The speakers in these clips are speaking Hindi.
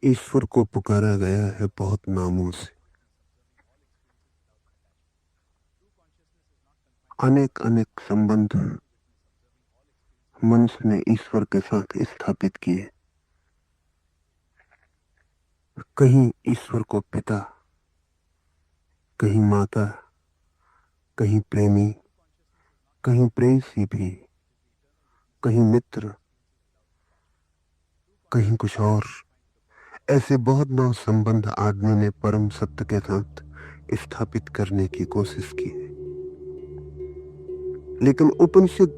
ईश्वर को पुकारा गया है बहुत नामों से। अनेक अनेक संबंध मनुष्य ने ईश्वर के साथ स्थापित किए। कहीं ईश्वर को पिता, कहीं माता, कहीं प्रेमी, कहीं प्रेयसी भी, कहीं मित्र, कहीं कुछ और। ऐसे बहुत नौ संबंध आदमी ने परम सत्य के साथ स्थापित करने की कोशिश की है। लेकिन उपनिषद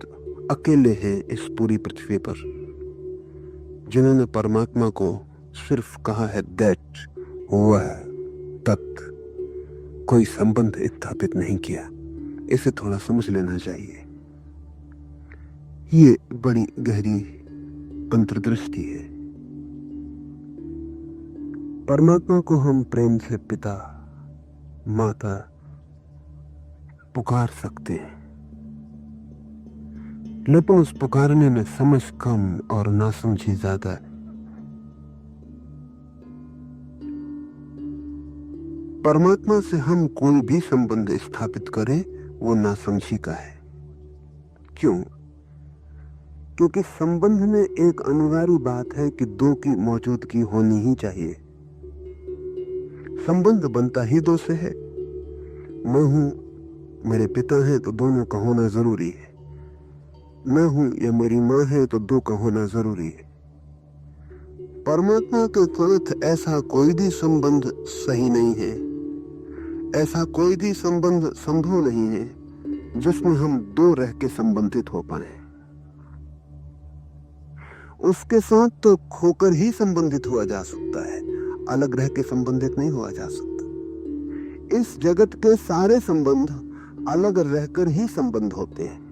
अकेले हैं इस पूरी पृथ्वी पर जिन्होंने परमात्मा को सिर्फ कहा है दैट, वह, तत्, कोई संबंध स्थापित नहीं किया। इसे थोड़ा समझ लेना चाहिए। ये बड़ी गहरी अंतर्दृष्टि है। परमात्मा को हम प्रेम से पिता, माता पुकार सकते हैं, लेकिन उस पुकारने में समझ कम और नासमझी ज्यादा है। परमात्मा से हम कोई भी संबंध स्थापित करें वो नासमझी का है। क्यों? क्योंकि संबंध में एक अनिवार्य बात है कि दो की मौजूदगी होनी ही चाहिए। संबंध बनता ही दो से है। मैं हूं, मेरे पिता हैं तो दोनों का होना जरूरी है। मैं हूं या मेरी मां है तो दो का होना जरूरी है। परमात्मा के साथ ऐसा कोई भी संबंध सही नहीं है, ऐसा कोई भी संबंध संभव नहीं है जिसमें हम दो रह के संबंधित हो पाए। उसके साथ तो खोकर ही संबंधित हुआ जा सकता है, अलग रह के संबंधित नहीं हुआ जा सकता। इस जगत के सारे संबंध अलग रहकर ही संबंध होते हैं।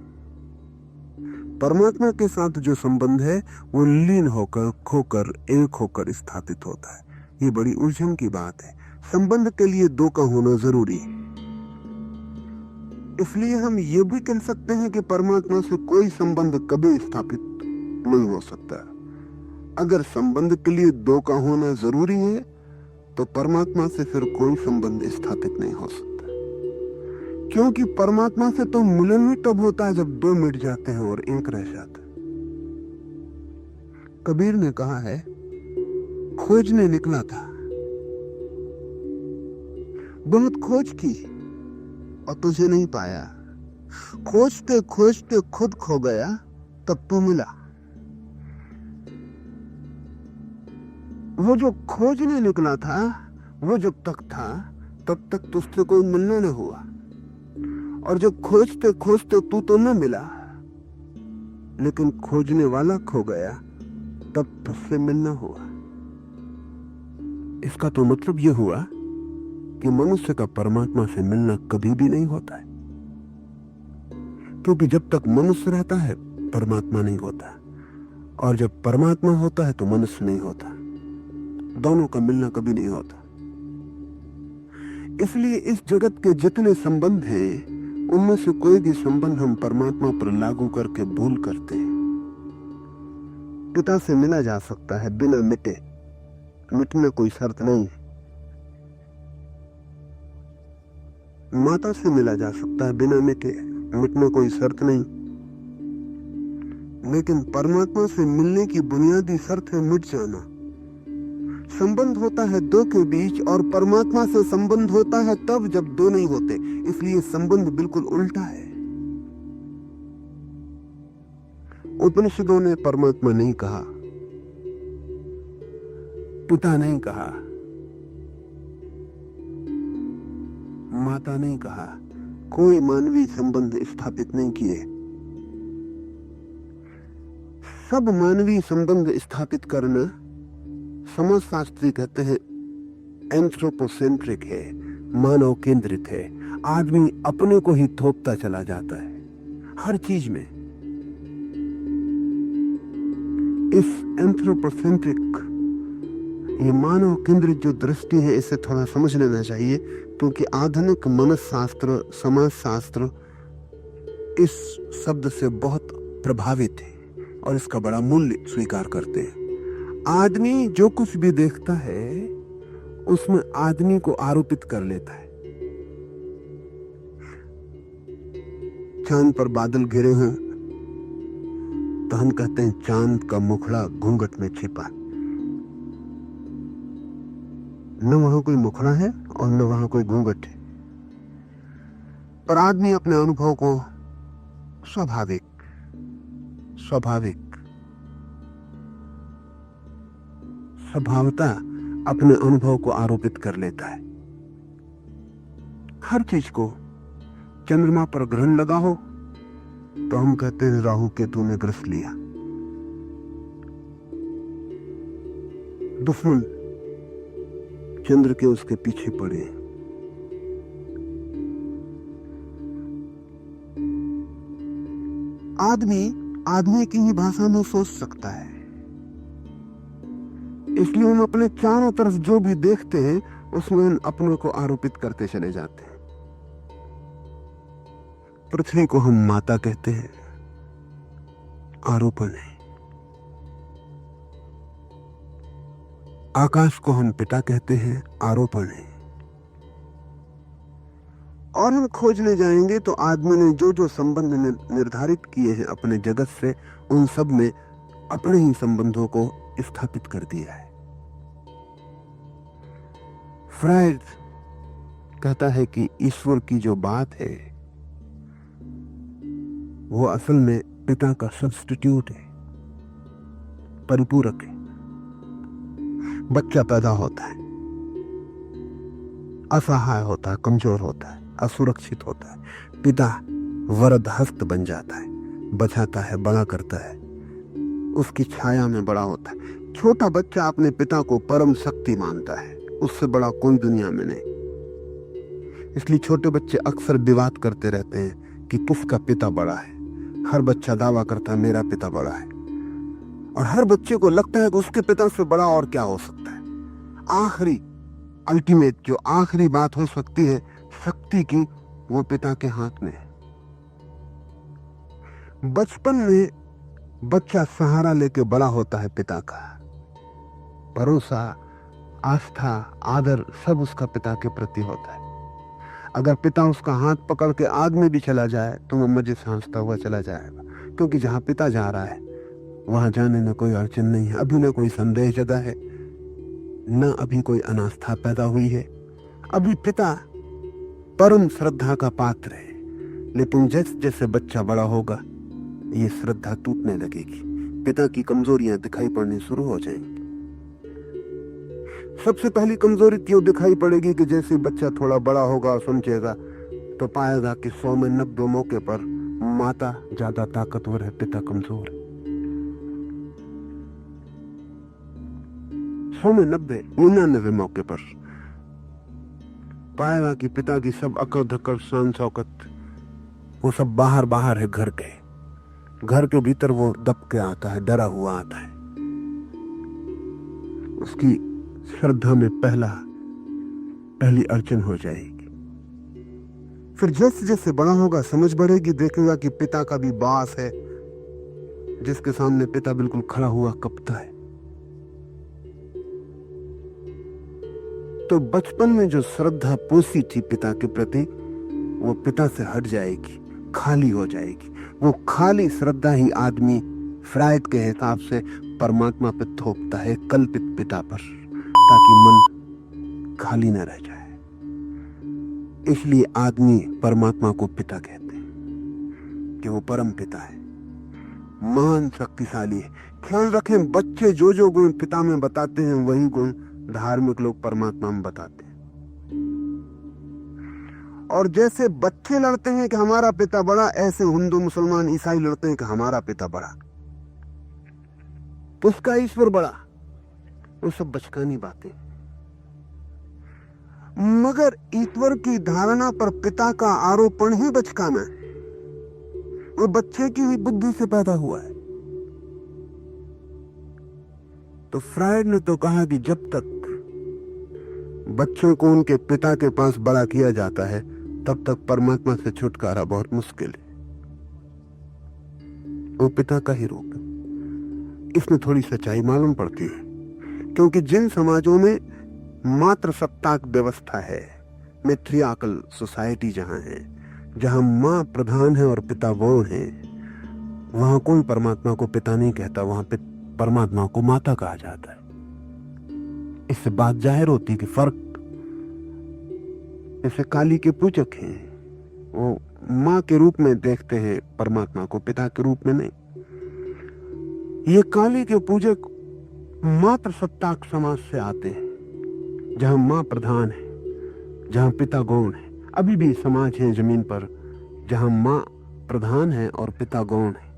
परमात्मा के साथ जो संबंध है वो लीन होकर, खोकर, एक होकर स्थापित होता है। ये बड़ी उलझन की बात है। संबंध के लिए दो का होना जरूरी है। इसलिए हम ये भी कह सकते हैं कि परमात्मा से कोई संबंध कभी स्थापित नहीं हो सकता। अगर संबंध के लिए दो का होना जरूरी है तो परमात्मा से फिर कोई संबंध स्थापित नहीं हो सकता। क्योंकि परमात्मा से तो मिलन ही तब होता है जब दो मिट जाते हैं और एक रह जाता है। कबीर ने कहा है, खोजने निकला था, बहुत खोज की और तुझे नहीं पाया। खोजते खोजते खुद खो गया, तब तू मिला। वो जो खोजने निकला था, वो जब तक था तब तक तुझसे कोई मिलना न हुआ, और जब खोजते खोजते तू तो न मिला, लेकिन खोजने वाला खो गया, तब तुझसे मिलना हुआ। इसका तो मतलब यह हुआ कि मनुष्य का परमात्मा से मिलना कभी भी नहीं होता है, क्योंकि जब तक मनुष्य रहता है परमात्मा नहीं होता, और जब परमात्मा होता है तो मनुष्य नहीं होता। दोनों का मिलना कभी नहीं होता। इसलिए इस जगत के जितने संबंध हैं उनमें से कोई भी संबंध हम परमात्मा पर लागू करके भूल करते हैं। पिता से मिला जा सकता है बिना मिटे, मिटने कोई शर्त नहीं है। माता से मिला जा सकता है बिना मिटे, मिटने कोई शर्त नहीं। लेकिन परमात्मा से मिलने की बुनियादी शर्त है मिट जाना। संबंध होता है दो के बीच, और परमात्मा से संबंध होता है तब जब दो नहीं होते। इसलिए संबंध बिल्कुल उल्टा है। उपनिषदों ने परमात्मा नहीं कहा, पिता नहीं कहा, माता नहीं कहा, कोई मानवीय संबंध स्थापित नहीं किए। सब मानवीय संबंध स्थापित करना समाजशास्त्री कहते हैं एंथ्रोपोसेंट्रिक है, मानव केंद्रित है। आदमी अपने को ही थोपता चला जाता है हर चीज में। इस एंथ्रोपोसेंट्रिक, ये मानव केंद्रित जो दृष्टि है, इसे थोड़ा समझ लेना चाहिए, क्योंकि आधुनिक मनसशास्त्र, समाजशास्त्र इस शब्द से बहुत प्रभावित है और इसका बड़ा मूल्य स्वीकार करते हैं। आदमी जो कुछ भी देखता है उसमें आदमी को आरोपित कर लेता है। चांद पर बादल घिरे हों तो हम कहते हैं चांद का मुखड़ा घूंघट में छिपा। न वहां कोई मुखड़ा है और न वहां कोई घूंघट है, पर आदमी अपने अनुभव को स्वभावता अपने अनुभव को आरोपित कर लेता है। हर चीज को, चंद्रमा पर ग्रहण लगा हो तो हम कहते हैं राहु केतु ने ग्रस लिया। दुश्मन चंद्र के उसके पीछे पड़े। आदमी की ही भाषा में सोच सकता है, इसलिए हम अपने चारों तरफ जो भी देखते हैं उसमें अपनों को आरोपित करते चले जाते हैं। पृथ्वी को हम माता कहते हैं, आरोपण है। आकाश को हम पिता कहते हैं, आरोपण है। और हम खोजने जाएंगे तो आदमी ने जो जो संबंध निर्धारित किए हैं अपने जगत से, उन सब में अपने ही संबंधों को स्थापित कर दिया है। फ्रायड कहता है कि ईश्वर की जो बात है वो असल में पिता का सब्स्टिट्यूट है, परिपूरक है। बच्चा पैदा होता है, असहाय होता है, कमजोर होता है, असुरक्षित होता है। पिता वरद हस्त बन जाता है, बचाता है, बड़ा करता है, उसकी छाया में बड़ा होता है। छोटा बच्चा अपने पिता को परम शक्ति मानता है, उससे बड़ा कोई दुनिया में नहीं। इसलिए छोटे बच्चे अक्सर विवाद करते रहते हैं कि किसका पिता बड़ा है। हर बच्चा दावा करता है मेरा पिता बड़ा है, और हर बच्चे को लगता है कि उसके पिता से बड़ा और क्या हो सकता है। आखिरी अल्टीमेट जो आखिरी बात हो सकती है शक्ति की, वो पिता के हाथ में है। बचपन में बच्चा सहारा लेके बड़ा होता है पिता का। भरोसा, आस्था, आदर सब उसका पिता के प्रति होता है। अगर पिता उसका हाथ पकड़ के आग में भी चला जाए तो वो मजे से हंसता हुआ चला जाएगा, क्योंकि जहां पिता जा रहा है वहां जाने में कोई अड़चन नहीं है। अभी न कोई संदेह जगा है, न अभी कोई अनास्था पैदा हुई है। अभी पिता परम श्रद्धा का पात्र है, लेकिन जैसे जैसे बच्चा बड़ा होगा ये श्रद्धा टूटने लगेगी, पिता की कमजोरियां दिखाई पड़नी शुरू हो जाएंगी। सबसे पहली कमजोरी क्यों दिखाई पड़ेगी कि जैसे बच्चा थोड़ा बड़ा होगा और समझेगा तो पाएगा कि 100 में 90 मौके पर माता ज्यादा ताकतवर है, पिता कमजोर है। 100 में 90, 99 मौके पर पाएगा कि पिता की सब अकड़ धक्कड़ शान शौकत वो सब बाहर बाहर है। घर के भीतर वो दब के आता है, डरा हुआ आता है। उसकी श्रद्धा में पहली अड़चन हो जाएगी। फिर जैसे जैसे बड़ा होगा समझ बढ़ेगी, देखेगा कि पिता का भी बास है, जिसके सामने पिता बिल्कुल खड़ा हुआ कपता है। तो बचपन में जो श्रद्धा पोसी थी पिता के प्रति, वो पिता से हट जाएगी, खाली हो जाएगी। वो खाली श्रद्धा ही आदमी फ्रायड के हिसाब से परमात्मा पे थोपता है, कल्पित पिता पर, ताकि मन खाली न रह जाए। इसलिए आदमी परमात्मा को पिता कहते हैं कि वो परम पिता है, महान शक्तिशाली है। ख्याल रखें, बच्चे जो जो गुण पिता में बताते हैं वही गुण धार्मिक लोग परमात्मा में बताते हैं। और जैसे बच्चे लड़ते हैं कि हमारा पिता बड़ा, ऐसे हिंदू मुसलमान ईसाई लड़ते हैं कि हमारा पिता बड़ा, उसका ईश्वर बड़ा। वो सब बचकानी बातें। मगर ईश्वर की धारणा पर पिता का आरोपण ही बचकाना है। वो बच्चे की ही बुद्धि से पैदा हुआ है। तो फ्रायड ने तो कहा कि जब तक बच्चों को उनके पिता के पास बड़ा किया जाता है तब तक परमात्मा से छुटकारा बहुत मुश्किल है। वो पिता का ही रूप है। इसमें थोड़ी सच्चाई मालूम पड़ती है। क्योंकि जिन समाजों में मात्र सत्ताक व्यवस्था है, मैट्रियार्कल सोसाइटी जहां है, जहां मां प्रधान है और पिता गौण है, वहां कोई परमात्मा को पिता नहीं कहता, वहां परमात्मा को माता कहा जाता है। इससे बात जाहिर होती है कि फर्क, जैसे काली के पूजक हैं, वो मां के रूप में देखते हैं परमात्मा को, पिता के रूप में नहीं। ये काली के पूजक मात्र सत्ताक समाज से आते हैं, जहां मां प्रधान है, जहां पिता गौण है। अभी भी समाज है जमीन पर जहां मां प्रधान है और पिता गौण है।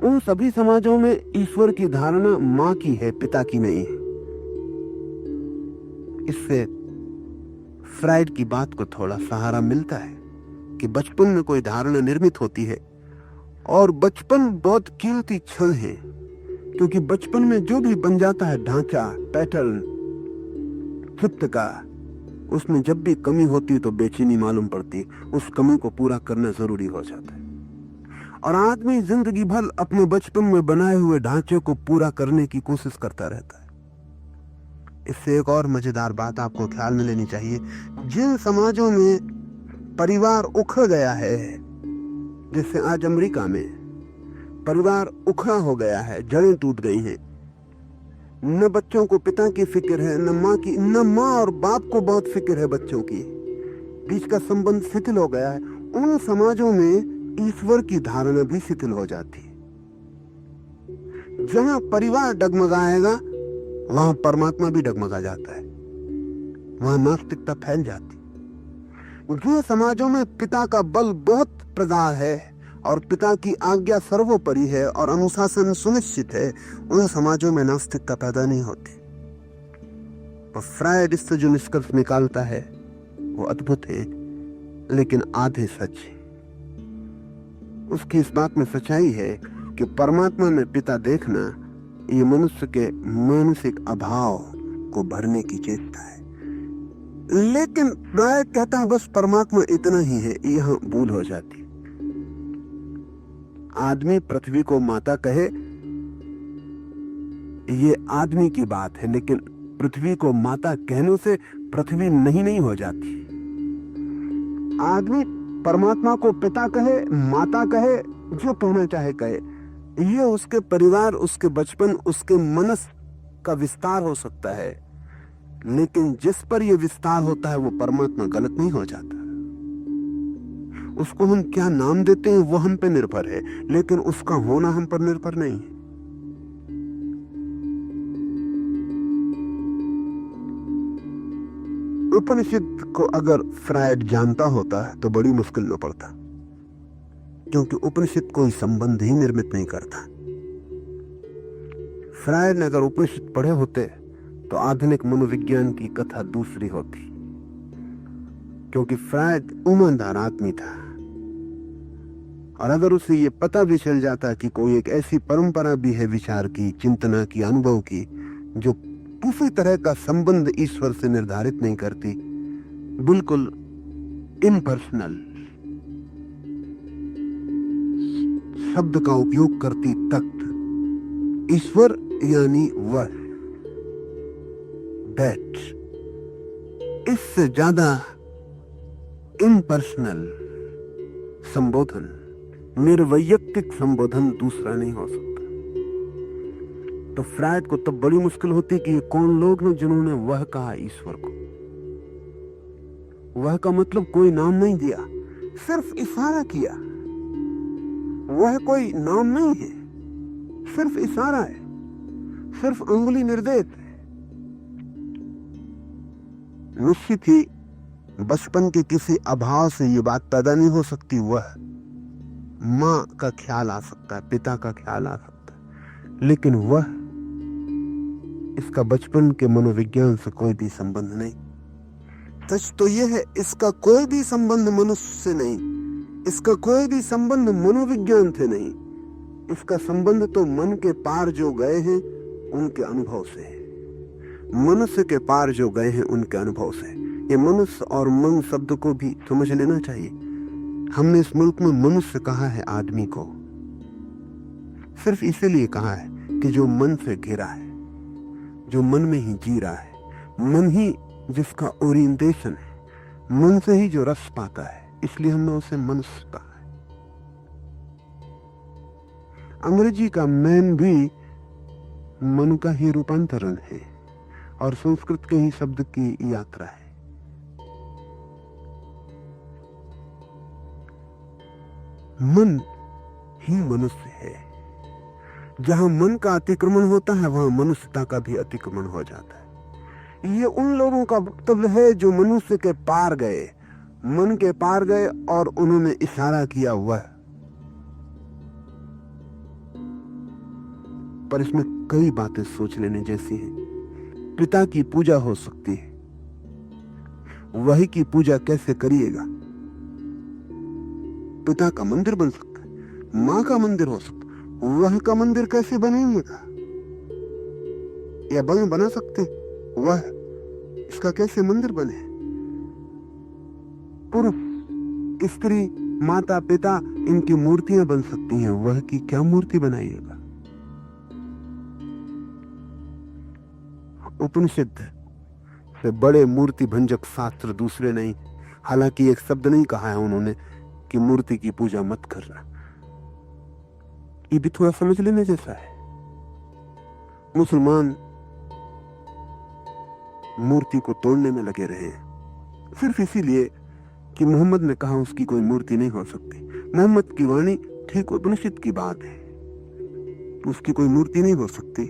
उन सभी समाजों में ईश्वर की धारणा मां की है, पिता की नहीं है। इससे फ्राइड की बात को थोड़ा सहारा मिलता है कि बचपन में कोई धारणा निर्मित होती है, और बचपन बहुत कीमती क्षण है, क्योंकि बचपन में जो भी बन जाता है ढांचा, पैटर्न चित्त का, उसमें जब भी कमी होती तो बेचैनी मालूम पड़ती, उस कमी को पूरा करना जरूरी हो जाता है। और आदमी जिंदगी भर अपने बचपन में बनाए हुए ढांचे को पूरा करने की कोशिश करता रहता है। इससे एक और मजेदार बात आपको ख्याल में लेनी चाहिए। जिन समाजों में परिवार उखड़ गया है, जैसे आज अमेरिका में परिवार उखड़ा हो गया है, जड़ें टूट गई हैं, न बच्चों को पिता की फिक्र है, न माँ की, न माँ और बाप को बहुत फिक्र है बच्चों की, बीच का संबंध शिथिल हो गया है। उन समाजों में ईश्वर की धारणा भी शिथिल हो जाती है। जहां परिवार डगमगाएगा वहां परमात्मा भी डगमगा जाता है, वहां नास्तिकता फैल जाती। जो समाजों में पिता का बल बहुत प्रगाढ़ है और पिता की आज्ञा सर्वोपरि है और अनुशासन सुनिश्चित है, उन समाजों में नास्तिकता पैदा नहीं होती। तो फ्रायड इससे जो निष्कर्ष निकालता है वो अद्भुत है, लेकिन आधे सच है। उसकी इस बात में सच्चाई है कि परमात्मा में पिता देखना ये मनुष्य के मानसिक अभाव को भरने की चेष्टा है। लेकिन फ्रायड कहता है बस परमात्मा इतना ही है, यह भूल हो जाती। आदमी पृथ्वी को माता कहे ये आदमी की बात है, लेकिन पृथ्वी को माता कहने से पृथ्वी नहीं हो जाती। आदमी परमात्मा को पिता कहे, माता कहे, जो कहना चाहे कहे, ये उसके परिवार, उसके बचपन, उसके मनस का विस्तार हो सकता है, लेकिन जिस पर यह विस्तार होता है वो परमात्मा गलत नहीं हो जाता। उसको हम क्या नाम देते हैं वो हम पे निर्भर है, लेकिन उसका होना हम पर निर्भर नहीं है। उपनिषद को अगर फ्रायड जानता होता तो बड़ी मुश्किल में पड़ता, क्योंकि उपनिषद कोई संबंध ही निर्मित नहीं करता। फ्रायड ने अगर उपनिषद पढ़े होते तो आधुनिक मनोविज्ञान की कथा दूसरी होती, क्योंकि फ्रायड ईमानदार आदमी था। और अगर उसे ये पता भी चल जाता कि कोई एक ऐसी परंपरा भी है विचार की, चिंतना की, अनुभव की, जो किसी तरह का संबंध ईश्वर से निर्धारित नहीं करती, बिल्कुल इम्पर्सनल शब्द का उपयोग करती, तख्त, ईश्वर यानी वह, दैट, इससे ज्यादा इम्पर्सनल संबोधन, निर्वैयक्तिक संबोधन दूसरा नहीं हो सकता। तो फ्रायड को तब बड़ी मुश्किल होती कि ये कौन लोग हैं जिन्होंने वह कहा ईश्वर को। वह का मतलब कोई नाम नहीं दिया, सिर्फ इशारा किया। वह कोई नाम नहीं है, सिर्फ इशारा है, सिर्फ अंगुली निर्देश है। निश्चित ही बचपन के किसी अभाव से ये बात पैदा नहीं हो सकती। वह माँ का ख्याल आ सकता है, पिता का ख्याल आ सकता है, लेकिन वह, इसका बचपन के मनोविज्ञान से कोई भी संबंध नहीं। सच तो यह है, इसका कोई भी संबंध मनुष्य से नहीं, इसका कोई भी संबंध मनोविज्ञान से नहीं। इसका संबंध तो मन के पार जो गए हैं उनके अनुभव से है, मनुष्य के पार जो गए हैं उनके अनुभव से। ये मनुष्य और मन शब्द को भी समझ लेना चाहिए। हमने इस मुल्क में मनुष्य कहा है आदमी को, सिर्फ इसीलिए कहा है कि जो मन से घिरा है, जो मन में ही जी रहा है, मन ही जिसका ओरिएंटेशन है, मन से ही जो रस पाता है, इसलिए हमने उसे मनुष्य कहा है। अंग्रेजी का मैन भी मन का ही रूपांतरण है और संस्कृत के ही शब्द की यात्रा है। मन ही मनुष्य है। जहां मन का अतिक्रमण होता है वहां मनुष्यता का भी अतिक्रमण हो जाता है। ये उन लोगों का वक्तव्य है जो मनुष्य के पार गए, मन के पार गए और उन्होंने इशारा किया हुआ है। पर इसमें कई बातें सोच लेने जैसी हैं। पिता की पूजा हो सकती है, वही की पूजा कैसे करिएगा? पिता का मंदिर बन सकता है, मां का मंदिर हो सकता है, वह का मंदिर कैसे बनेगा? या बना सकते, वह इसका कैसे मंदिर बने? पुरुष, स्त्री, माता, पिता, इनकी मूर्तियां बन सकती हैं, वह की क्या मूर्ति बनाइएगा? उपनिषद से बड़े मूर्ति भंजक शास्त्र दूसरे नहीं। हालांकि एक शब्द नहीं कहा है उन्होंने कि मूर्ति की पूजा मत करना। ये भी थोड़ा समझ लेने जैसा है। मुसलमान मूर्ति को तोड़ने में लगे रहे हैं सिर्फ इसीलिए कि मोहम्मद ने कहा उसकी कोई मूर्ति नहीं हो सकती। मोहम्मद की वाणी ठीक उपनिषद की बात है, उसकी कोई मूर्ति नहीं हो सकती।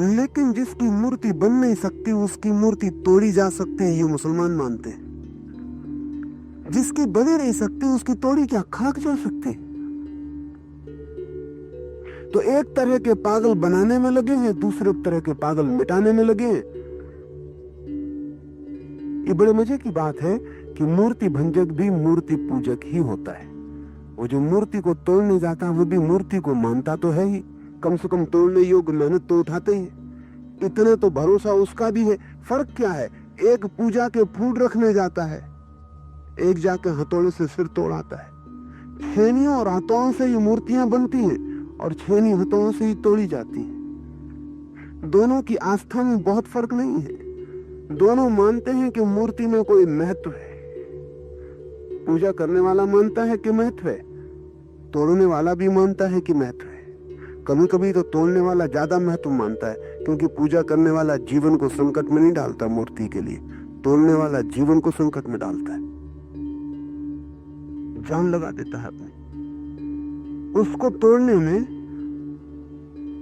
लेकिन जिसकी मूर्ति बन नहीं सकती उसकी मूर्ति तोड़ी जा सकती है, ये मुसलमान मानते हैं। जिसकी बनी नहीं सकती उसकी तोड़ी क्या खाक जा सकती? तो एक तरह के पागल बनाने में लगे हैं, दूसरे तरह के पागल मिटाने में लगे हैं। ये बड़े मजे की बात है कि मूर्ति भंजक भी मूर्ति पूजक ही होता है। वो जो मूर्ति को तोड़ने जाता है वो भी मूर्ति को मानता तो है ही, कम से कम तोड़ने योग्य मेहनत तो उठाते हैं। इतने तो भरोसा उसका भी है। फर्क क्या है? एक पूजा के फूल रखने जाता है, एक जाके हथौड़े से सिर तोड़ाता है। छेनियों और हथौड़ों से ये मूर्तियां बनती हैं और छेनी हथौड़ों से ही तोड़ी जाती हैं। दोनों की आस्था में बहुत फर्क नहीं है। दोनों मानते हैं कि मूर्ति में कोई महत्व है। पूजा करने वाला मानता है कि महत्व है, तोड़ने वाला भी मानता है कि महत्व है। कभी कभी तो तोड़ने वाला ज्यादा महत्व मानता है, क्योंकि पूजा करने वाला जीवन को संकट में नहीं डालता मूर्ति के लिए, तोड़ने वाला जीवन को संकट में डालता है, जान लगा देता है अपनी। उसको तोड़ने में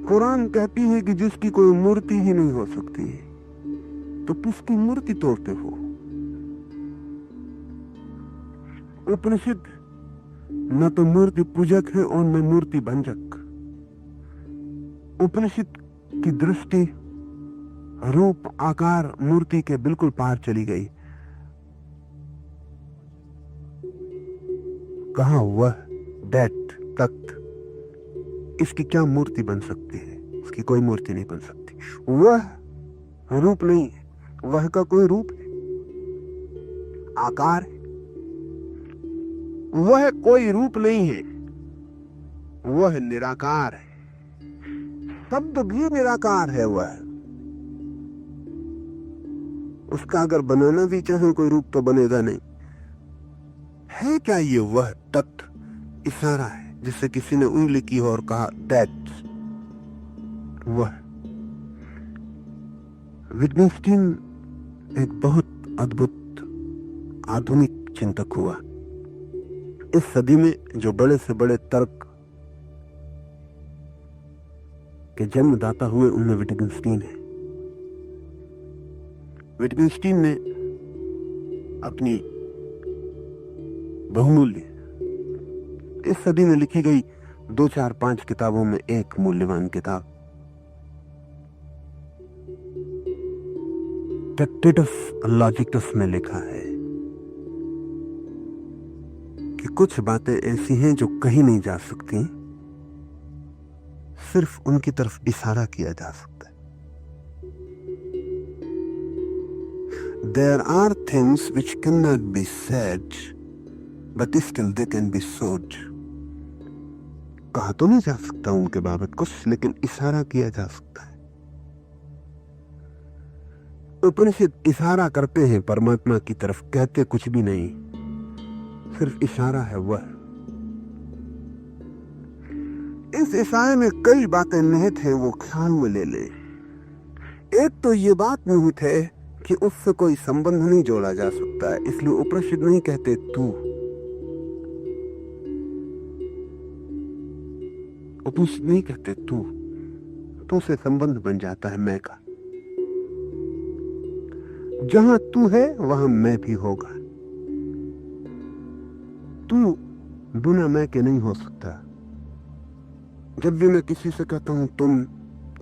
कुरान कहती है कि जिसकी कोई मूर्ति ही नहीं हो सकती, तो किसकी मूर्ति तोड़ते हो? उपनिषद न तो मूर्ति पूजक है और न मूर्ति भंजक। उपनिषद की दृष्टि रूप आकार मूर्ति के बिल्कुल पार चली गई। कहा वह दैट तख्त, इसकी क्या मूर्ति बन सकती है? इसकी कोई मूर्ति नहीं बन सकती। वह रूप नहीं है, वह का कोई रूप है, आकार है। वह कोई रूप नहीं है, वह निराकार है। शब्द भी निराकार है। वह उसका अगर बनाना भी चाहे कोई रूप तो बनेगा नहीं। है क्या ये वह तत्व? इशारा है जिससे किसी ने उंगली की और कहा दैट वह। विटगेनस्टाइन एक बहुत अद्भुत आधुनिक चिंतक हुआ। इस सदी में जो बड़े से बड़े तर्क के जन्मदाता हुए उनमें विटगेनस्टाइन है। विटगेनस्टाइन ने अपनी बहुमूल्य, इस सदी में लिखी गई 2, 4, 5 किताबों में एक मूल्यवान किताब ट्रैक्टेटस लॉजिकस में लिखा है कि कुछ बातें ऐसी हैं जो कही नहीं जा सकती, सिर्फ उनकी तरफ इशारा किया जा सकता है। There are things which cannot be said, but still they can be sought. कहा तो नहीं जा सकता उनके बाबत कुछ, लेकिन इशारा किया जा सकता है। उपनिषद इशारा करते हैं परमात्मा की तरफ, कहते कुछ भी नहीं, सिर्फ इशारा है वह। इस इशारे में कई बातें निहित हैं, वो ख्याल में ले ले। एक तो ये बात निहित है कि उससे कोई संबंध नहीं जोड़ा जा सकता है, इसलिए उपनिषद नहीं कहते तू। उपनिषद नहीं कहते तू से संबंध बन जाता है मैं का। जहां तू है वहां मैं भी होगा। तू बिना मैं के नहीं हो सकता। जब भी मैं किसी से कहता हूं तुम,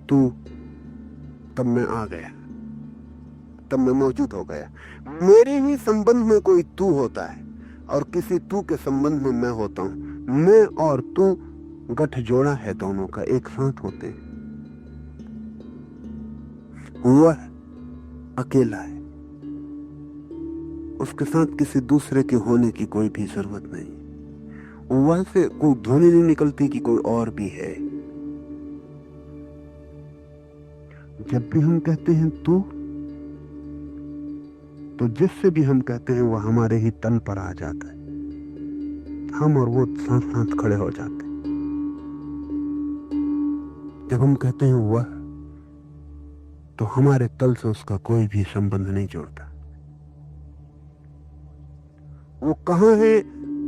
तू, तब मैं आ गया, तब मैं मौजूद हो गया। मेरे ही संबंध में कोई तू होता है और किसी तू के संबंध में मैं होता हूं। मैं और तू गठ जोड़ा है, दोनों का एक साथ होते हैं। वह अकेला है, उसके साथ किसी दूसरे के होने की कोई भी जरूरत नहीं। वह से कोई ध्वनि नहीं निकलती कि कोई और भी है। जब भी हम कहते हैं तू, तो जिससे भी हम कहते हैं वह हमारे ही तन पर आ जाता है। हम और वो साथ साथ खड़े हो जाते हैं। जब हम कहते हैं वह, तो हमारे तल से उसका कोई भी संबंध नहीं जुड़ता। वो कहां है,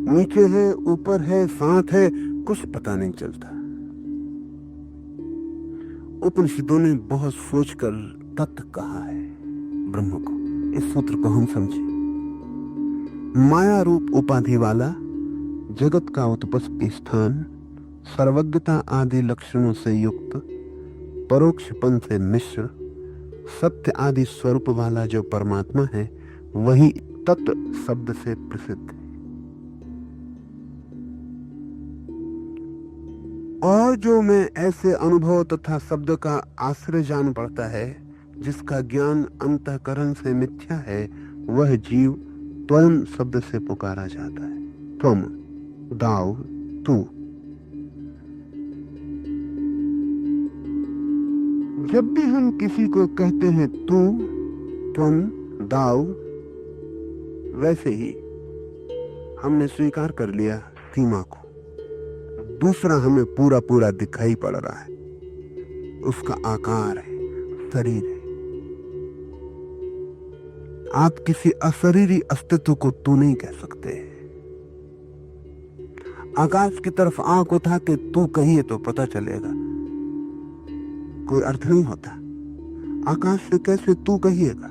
नीचे है, ऊपर है, साथ है, कुछ पता नहीं चलता। उपनिषदों ने बहुत सोचकर तत्व कहा है ब्रह्म को। इस सूत्र को हम समझे। माया रूप उपाधि वाला, जगत का उत्पत्ति स्थान, सर्वज्ञता आदि लक्षणों से युक्त, परोक्षपन से मिश्र, सत्य आदि स्वरूप वाला जो परमात्मा है, वही तत्व शब्द से प्रसिद्ध है। और जो मैं ऐसे अनुभव तथा शब्द का आश्रय जान पड़ता है, जिसका ज्ञान अंतःकरण से मिथ्या है, वह जीव त्वम शब्द से पुकारा जाता है। त्वम, दाव, तू। जब भी हम किसी को कहते हैं तू, त्वम, दाव, वैसे ही हमने स्वीकार कर लिया सीमा को। दूसरा हमें पूरा पूरा दिखाई पड़ रहा है, उसका आकार है, शरीर है। आप किसी अशरीरी अस्तित्व को तू नहीं कह सकते। आकाश की तरफ आंख उठा के तू कहिए तो पता चलेगा, कोई अर्थ नहीं होता। आकाश से कैसे तू कहिएगा,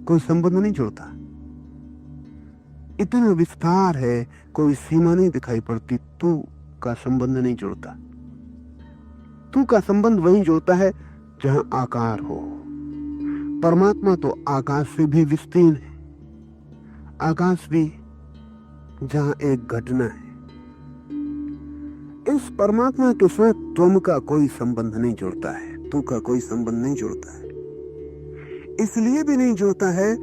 कोई संबंध नहीं जुड़ता। इतना विस्तार है, कोई सीमा नहीं दिखाई पड़ती, तू का संबंध नहीं जुड़ता। तू का संबंध वहीं जुड़ता है जहां आकार हो। परमात्मा तो आकाश से भी विस्तीर्ण है। आकाश भी जहां एक घटना है। इस परमात्मा के साथ त्वम का कोई संबंध नहीं जुड़ता है, तू का कोई संबंध नहीं जुड़ता है। इसलिए भी नहीं जुड़ता है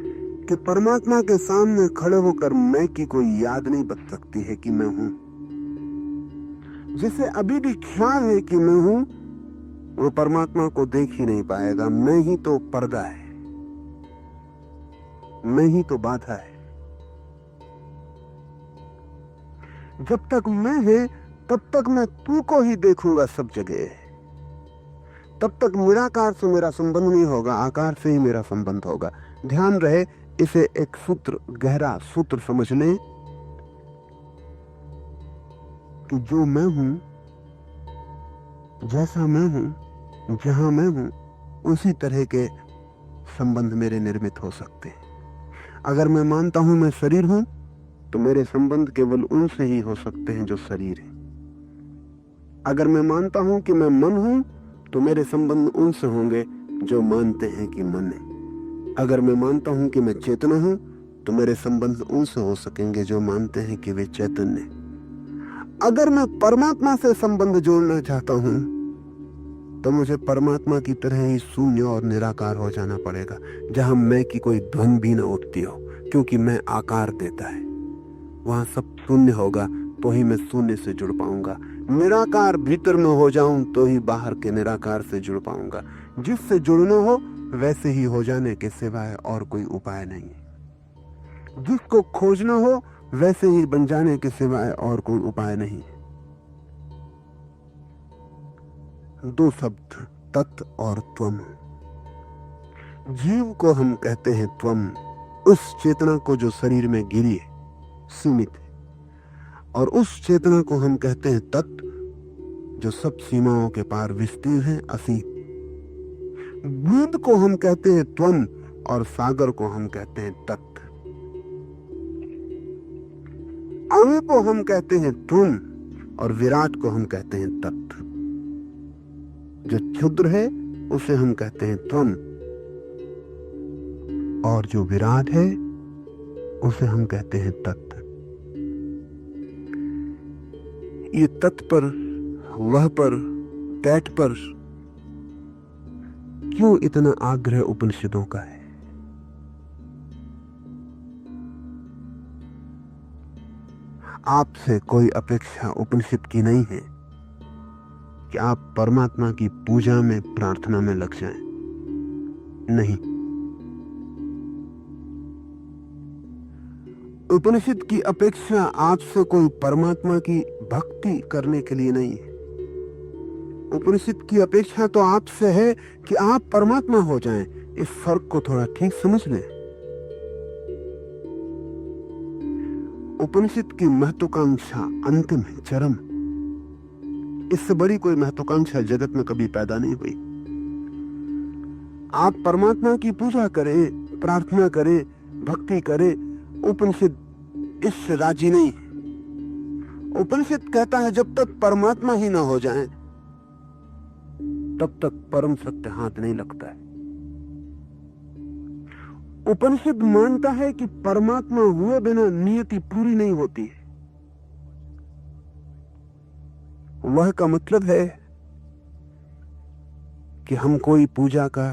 कि परमात्मा के सामने खड़े होकर मैं की कोई याद नहीं बच सकती है कि मैं हूं। जिसे अभी भी ख्याल है कि मैं हूं, वो परमात्मा को देख ही नहीं पाएगा। मैं ही तो पर्दा है, मैं ही तो बाधा है। जब तक मैं है, तब तक मैं तू को ही देखूंगा सब जगह। तब तक निराकार से मेरा संबंध नहीं होगा, आकार से ही मेरा संबंध होगा। ध्यान रहे, इसे एक सूत्र, गहरा सूत्र समझ लें कि जो मैं हूं, जैसा मैं हूं, जहां मैं हूं, उसी तरह के संबंध मेरे निर्मित हो सकते हैं। अगर मैं मानता हूं मैं शरीर हूं, तो मेरे संबंध केवल उनसे ही हो सकते हैं जो शरीर है। अगर मैं मानता हूं कि मैं मन हूं, तो मेरे संबंध उनसे होंगे जो मानते हैं कि मन है। अगर मैं मानता हूं कि मैं चेतना हूं, तो मेरे संबंध उनसे हो सकेंगे जो मानते हैं कि वे चैतन्य। अगर मैं परमात्मा से संबंध जोड़ना चाहता हूं, तो मुझे परमात्मा की तरह ही शून्य और निराकार हो जाना पड़ेगा, जहां मैं की कोई ध्वनि भी न उठती हो, क्योंकि मैं आकार देता है। वहां सब शून्य होगा, तो ही मैं शून्य से जुड़ पाऊंगा। निराकार भीतर में हो जाऊं तो ही बाहर के निराकार से जुड़ पाऊंगा। जिससे जुड़ना हो वैसे ही हो जाने के सिवाय और कोई उपाय नहीं। जिसको खोजना हो वैसे ही बन जाने के सिवाय और कोई उपाय नहीं। दो शब्द, तत् और त्वम। जीव को हम कहते हैं त्वम, उस चेतना को जो शरीर में गिरी है, सीमित है, और उस चेतना को हम कहते हैं तत्, जो सब सीमाओं के पार विस्तीर्ण है, असीम। बूंद को हम कहते हैं त्वम और सागर को हम कहते हैं तत्। अणु को हम कहते हैं त्वम और विराट को हम कहते हैं तत्। जो क्षुद्र है उसे हम कहते हैं त्वम और जो विराट है उसे हम कहते हैं तत्। ये तत् पर, वह पर, तैट पर क्यों इतना आग्रह उपनिषदों का है? आपसे कोई अपेक्षा उपनिषद की नहीं है कि आप परमात्मा की पूजा में, प्रार्थना में लग जाएं। नहीं, उपनिषद की अपेक्षा आपसे कोई परमात्मा की भक्ति करने के लिए नहीं है। उपनिषद की अपेक्षा तो आपसे है कि आप परमात्मा हो जाएं। इस फर्क को थोड़ा ठीक समझ लें। उपनिषद की महत्वाकांक्षा अंतिम है, चरम। इससे बड़ी कोई महत्वाकांक्षा जगत में कभी पैदा नहीं हुई। आप परमात्मा की पूजा करें, प्रार्थना करें, भक्ति करें, उपनिषद इससे राजी नहीं। उपनिषद कहता है जब तक परमात्मा ही ना हो जाए तब तक परम सत्य हाथ नहीं लगता है। उपनिषद मानता है कि परमात्मा हुए बिना नियति पूरी नहीं होती है। वह का मतलब है कि हम कोई पूजा का,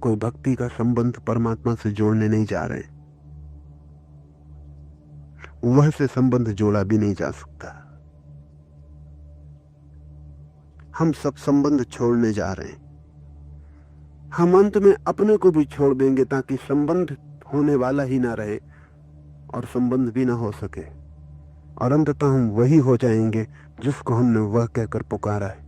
कोई भक्ति का संबंध परमात्मा से जोड़ने नहीं जा रहे। वह से संबंध जोड़ा भी नहीं जा सकता। हम सब संबंध छोड़ने जा रहे हैं। हम अंत में अपने को भी छोड़ देंगे ताकि संबंध होने वाला ही ना रहे और संबंध भी ना हो सके, और अंततः हम वही हो जाएंगे जिसको हमने वह कहकर पुकारा है।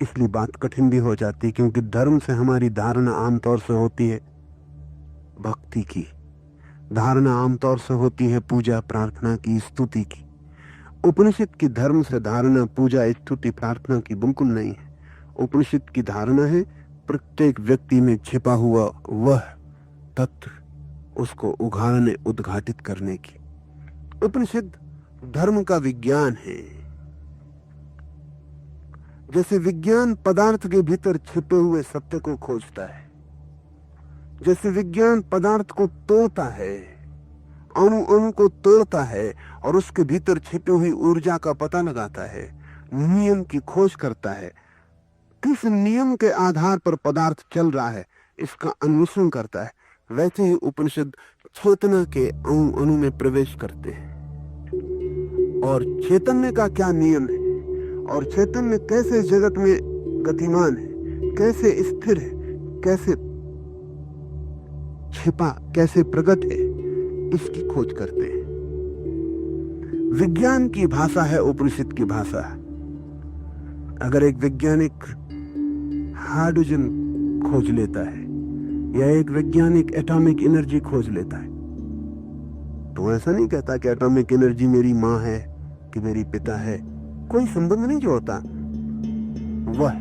इसलिए बात कठिन भी हो जाती, क्योंकि धर्म से हमारी धारणा आमतौर से होती है भक्ति की, धारणा आमतौर से होती है पूजा प्रार्थना की, स्तुति की। उपनिषद की धर्म से धारणा पूजा स्तुति प्रार्थना की बिल्कुल नहीं है। उपनिषद की धारणा है प्रत्येक व्यक्ति में छिपा हुआ वह तत्व, उसको उघाड़ने, उद्घाटित करने की। उपनिषद धर्म का विज्ञान है। जैसे विज्ञान पदार्थ के भीतर छिपे हुए सत्य को खोजता है, जैसे विज्ञान पदार्थ को तोड़ता है, अणु अणु को तोड़ता है और उसके भीतर छिपी हुई ऊर्जा का पता लगाता है, नियम की खोज करता है, किस नियम के आधार पर पदार्थ चल रहा है इसका अन्वेषण करता है, वैसे ही उपनिषद चेतना के अणु अणु में प्रवेश करते हैं और चैतन्य का क्या नियम है और चैतन्य कैसे जगत में गतिमान है, कैसे स्थिर है, कैसे छिपा, कैसे प्रकट है, इसकी खोज करते हैं। विज्ञान की भाषा है उपनिषद की भाषा। अगर एक वैज्ञानिक हाइड्रोजन खोज लेता है या एक वैज्ञानिक एटॉमिक एनर्जी खोज लेता है तो ऐसा नहीं कहता कि एटॉमिक एनर्जी मेरी माँ है कि मेरी पिता है, कोई संबंध नहीं जोड़ता। वह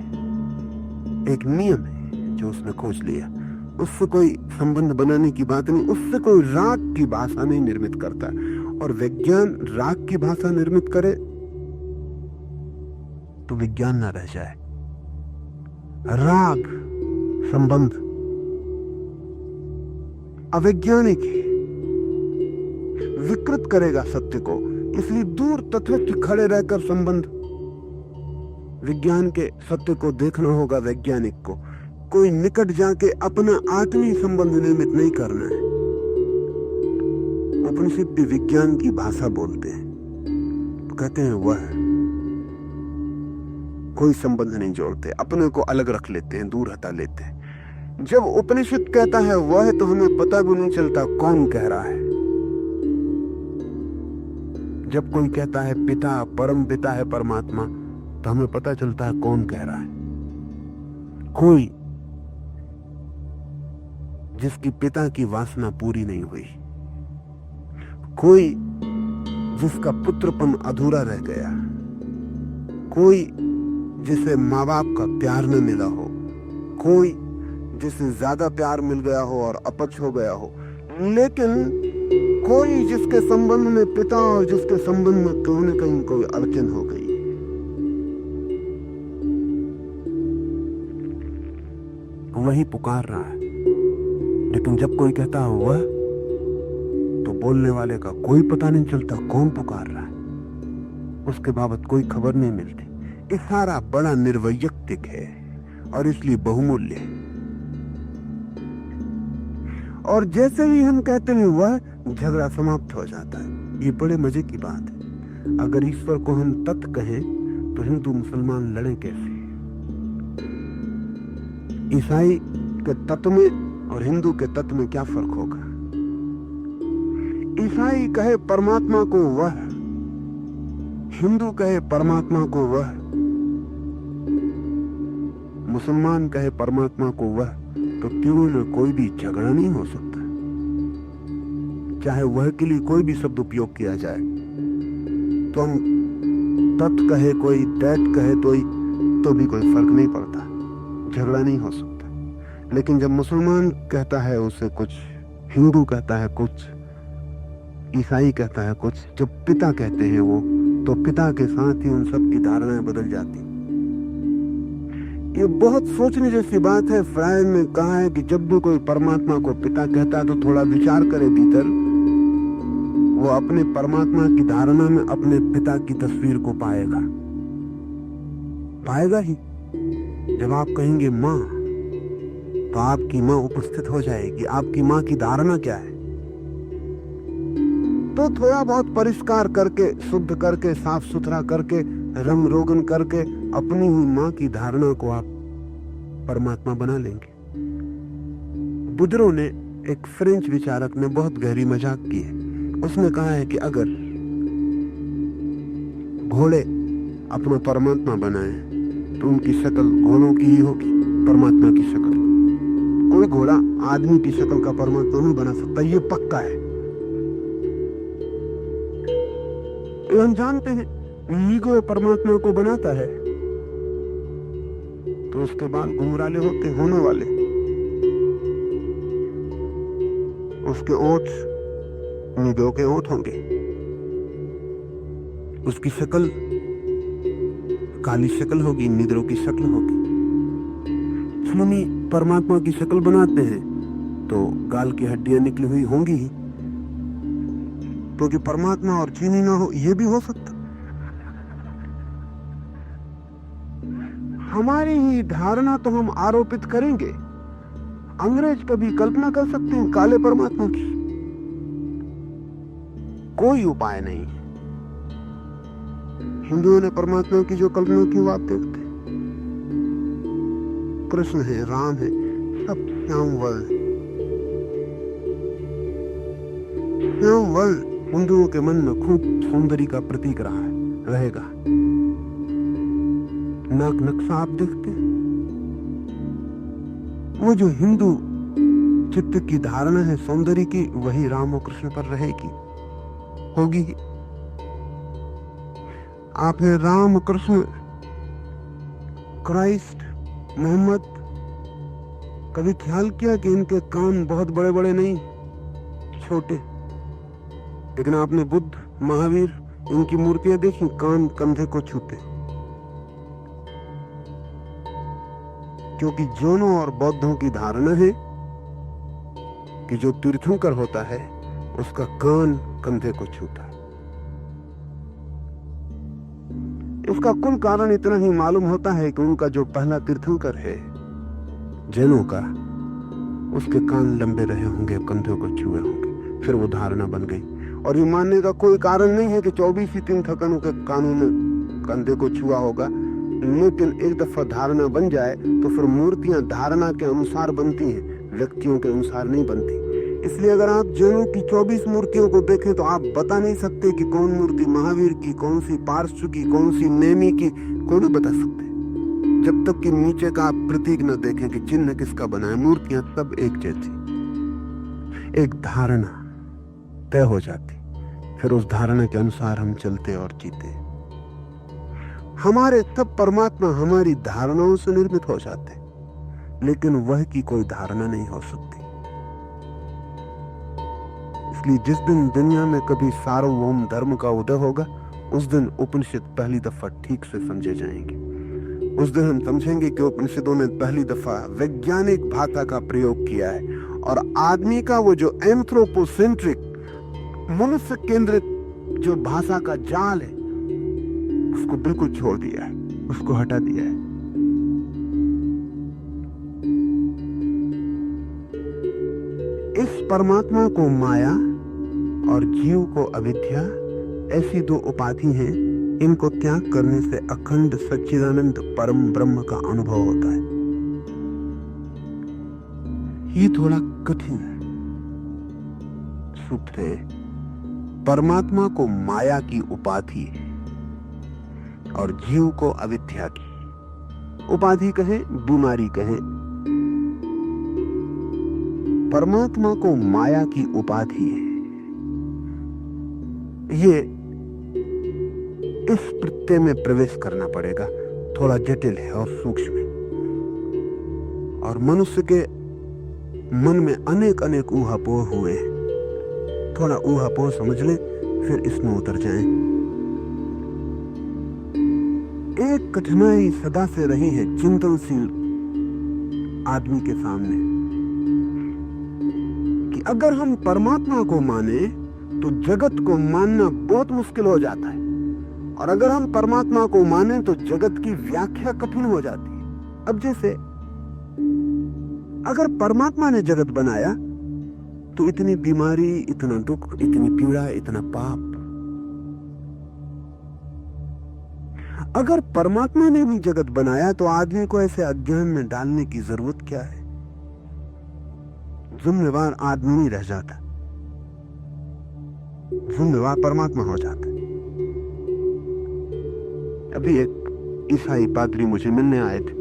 एक नियम है जो उसने खोज लिया, उससे कोई संबंध बनाने की बात नहीं, उससे कोई राग की भाषा नहीं निर्मित करता। और विज्ञान राग की भाषा निर्मित करे तो विज्ञान ना रह जाए। राग संबंध अवैज्ञानिक है, विकृत करेगा सत्य को, इसलिए दूर तटस्थ खड़े रहकर संबंध, विज्ञान के सत्य को देखना होगा वैज्ञानिक को। कोई निकट जाके अपना आत्मीय संबंध निर्मित नहीं करना है। उपनिषद भी विज्ञान की भाषा बोलते हैं, तो कहते हैं वह, कोई संबंध नहीं जोड़ते, अपने को अलग रख लेते हैं, दूर हटा लेते हैं। जब उपनिषद कहता है वह, तो हमें पता भी नहीं चलता कौन कह रहा है। जब कोई कहता है पिता, परम पिता है परमात्मा, तो हमें पता चलता है कौन कह रहा है। कोई जिसकी पिता की वासना पूरी नहीं हुई, कोई जिसका पुत्रपन अधूरा रह गया, कोई जिसे माँ बाप का प्यार न मिला हो, कोई जिसे ज्यादा प्यार मिल गया हो और अपच हो गया हो, लेकिन कोई जिसके संबंध में पिता और जिसके संबंध में कहीं न कहीं कोई अड़चन हो गई, वही पुकार रहा है। लेकिन जब कोई कहता है वह, तो बोलने वाले का कोई पता नहीं चलता कौन पुकार रहा है, उसके बाबत कोई खबर नहीं मिलती। इशारा बड़ा निर्वैयक्तिक है और इसलिए बहुमूल्य है। और जैसे ही हम कहते हैं वह, झगड़ा समाप्त हो जाता है। ये बड़े मजे की बात है। अगर ईश्वर को हम तत्व कहें तो हिंदू मुसलमान लड़े कैसे? ईसाई के तत्व में और हिंदू के तत्व में क्या फर्क होगा? ईसाई कहे परमात्मा को वह, हिंदू कहे परमात्मा को वह, मुसलमान कहे परमात्मा को वह, तो तीनों में कोई भी झगड़ा नहीं हो सकता। चाहे वह के लिए कोई भी शब्द उपयोग किया जाए, तो हम तत् कहे कोई, दैट कहे तो भी कोई फर्क नहीं पड़ता, झगड़ा नहीं हो सकता। लेकिन जब मुसलमान कहता है उसे कुछ, हिंदू कहता है कुछ, ईसाई कहता है कुछ, जब पिता कहते हैं वो, तो पिता के साथ ही उन सब की धारणाएं बदल जाती। ये बहुत सोचने जैसी बात है। फ्रायड ने कहा है कि जब भी कोई परमात्मा को पिता कहता है तो थोड़ा विचार करे भीतर, वो अपने परमात्मा की धारणा में अपने पिता की तस्वीर को पाएगा ही। जब आप कहेंगे माँ, तो आपकी माँ उपस्थित हो जाएगी। आपकी माँ की धारणा क्या है? तो थोड़ा बहुत परिष्कार करके, शुद्ध करके, साफ सुथरा करके, रंग रोगन करके अपनी ही माँ की धारणा को आप परमात्मा बना लेंगे। बुद्रों ने, एक फ्रेंच विचारक ने बहुत गहरी मजाक की है। उसने कहा है कि अगर घोड़े अपना परमात्मा बनाए तो उनकी शक्ल घोड़ों की ही होगी, परमात्मा की शक्ल। कोई घोड़ा आदमी की शक्ल का परमात्मा नहीं बना सकता, ये पक्का है। हम जानते हैं ईगो परमात्मा को बनाता है तो उसके बाल घुंघराले होने वाले, उसके ओठ निगों के ओठ होंगे, उसकी शक्ल काली शक्ल होगी, निद्रों की शक्ल होगी। मुनि परमात्मा की शक्ल बनाते हैं तो गाल की हड्डियां निकली हुई होंगी ही, क्योंकि परमात्मा और चीनी ना हो, यह भी हो सकता। हमारी ही धारणा तो हम आरोपित करेंगे। अंग्रेज कभी कल्पना कर सकते हैं काले परमात्मा की? कोई उपाय नहीं। हिंदुओं ने परमात्मा की जो कल्पना की वो आप देखते, कृष्ण है, राम है, सब श्याम वर्ण। श्याम वर्ण हिंदुओं के मन में खूब सौंदर्य का प्रतीक रहा है, रहेगा। नाक नक्शा आप देखते हैं, वो जो हिंदू चित्त की धारणा है सौंदर्य की, वही राम और कृष्ण पर रहेगी, होगी। आपने राम, कृष्ण, क्राइस्ट, मोहम्मद, कभी ख्याल किया कि इनके कान बहुत बड़े बड़े नहीं, छोटे? लेकिन आपने बुद्ध, महावीर, इनकी मूर्तियां देखी, कान कंधे को छूते। क्योंकि जैनों और बौद्धों की धारणा है कि जो तीर्थंकर होता है उसका कान कंधे को छूता है। इसका कुल कारण इतना ही मालूम होता है कि उनका जो पहला तीर्थंकर है जैनों का, उसके कान लंबे रहे होंगे, कंधों को छुए होंगे, फिर वो धारणा बन गई। और ये मानने का कोई कारण नहीं है कि 24 ही 3 थकनों के कानून में कंधे को छुआ होगा। लेकिन एक दफा धारणा बन जाए तो फिर मूर्तियां धारणा के अनुसार बनती हैं, व्यक्तियों के अनुसार नहीं बनती। इसलिए अगर आप जैनों की 24 मूर्तियों को देखें तो आप बता नहीं सकते कि कौन मूर्ति महावीर की, कौन सी पार्श्व की, कौन सी नेमी की, कोई नहीं बता सकते जब तक कि नीचे का आप प्रतीक न देखें कि चिन्ह किसका बना है। मूर्तियां सब एक जैसी, एक धारणा तय हो जाती, फिर उस धारणा के अनुसार हम चलते और जीते। हमारे सब परमात्मा हमारी धारणाओं से निर्मित हो जाते, लेकिन वह की कोई धारणा नहीं हो सकती। इसलिए जिस दिन दुनिया में कभी सार्वभौम धर्म का उदय होगा, उस दिन उपनिषद पहली दफा ठीक से समझे जाएंगे। उस दिन हम समझेंगे कि उपनिषदों ने पहली दफा वैज्ञानिक भाषा का प्रयोग किया है और आदमी का वो जो एंथ्रोपोसेंट्रिक, मनुष्य केंद्रित जो भाषा का जाल है, उसको बिल्कुल छोड़ दिया है, उसको हटा दिया है। इस परमात्मा को माया और जीव को अविद्या, ऐसी दो उपाधि हैं। इनको त्याग करने से अखंड सच्चिदानंद परम ब्रह्म का अनुभव होता है। ये थोड़ा कठिन सूत्र है। परमात्मा को माया की उपाधि और जीव को अविद्या की उपाधि कहे, बीमारी कहे। परमात्मा को माया की उपाधि है। ये इस प्रत्यय में प्रवेश करना पड़ेगा, थोड़ा जटिल है और सूक्ष्म है। और मनुष्य के मन में अनेक अनेक ऊहापोह हुए हैं। थोड़ा ऊहापोह समझ ले, फिर इसमें उतर जाएं। एक कठिनाई सदा से रही है चिंतनशील आदमी के सामने कि अगर हम परमात्मा को माने तो जगत को मानना बहुत मुश्किल हो जाता है, और अगर हम परमात्मा को माने तो जगत की व्याख्या कठिन हो जाती है। अब जैसे अगर परमात्मा ने जगत बनाया तो इतनी बीमारी, इतना दुख, इतनी पीड़ा, इतना पाप। अगर परमात्मा ने भी जगत बनाया तो आदमी को ऐसे अज्ञान में डालने की जरूरत क्या है? जिम्मेवार आदमी नहीं रह जाता, जिम्मेवार परमात्मा हो जाता। अभी एक ईसाई पादरी मुझे मिलने आए थे।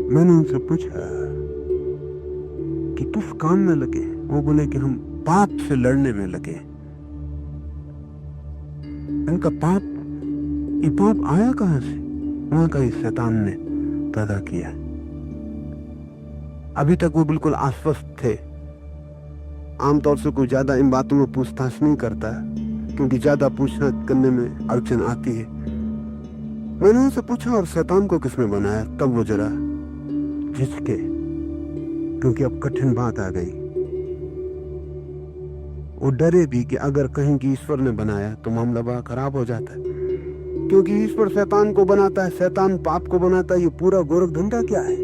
मैंने उनसे पूछा कि किस काम में लगे? वो बोले कि हम पाप से लड़ने में लगे। इनका पाप, ये पाप आया कहां से? वहां का इस शैतान ने पैदा किया। अभी तक वो बिल्कुल आश्वस्त थे। आमतौर से कोई ज्यादा इन बातों में पूछताछ नहीं करता, क्योंकि ज्यादा पूछना करने में अड़चन आती है। मैंने उनसे पूछा, और शैतान को किसने बनाया? तब वो जरा झिझके, क्योंकि अब कठिन बात आ गई। वो डरे भी कि अगर कहीं की ईश्वर ने बनाया तो मामला बड़ा खराब हो जाता है, क्योंकि ईश्वर शैतान को बनाता है, शैतान पाप को बनाता है। ये पूरा गोरख धंधा क्या है?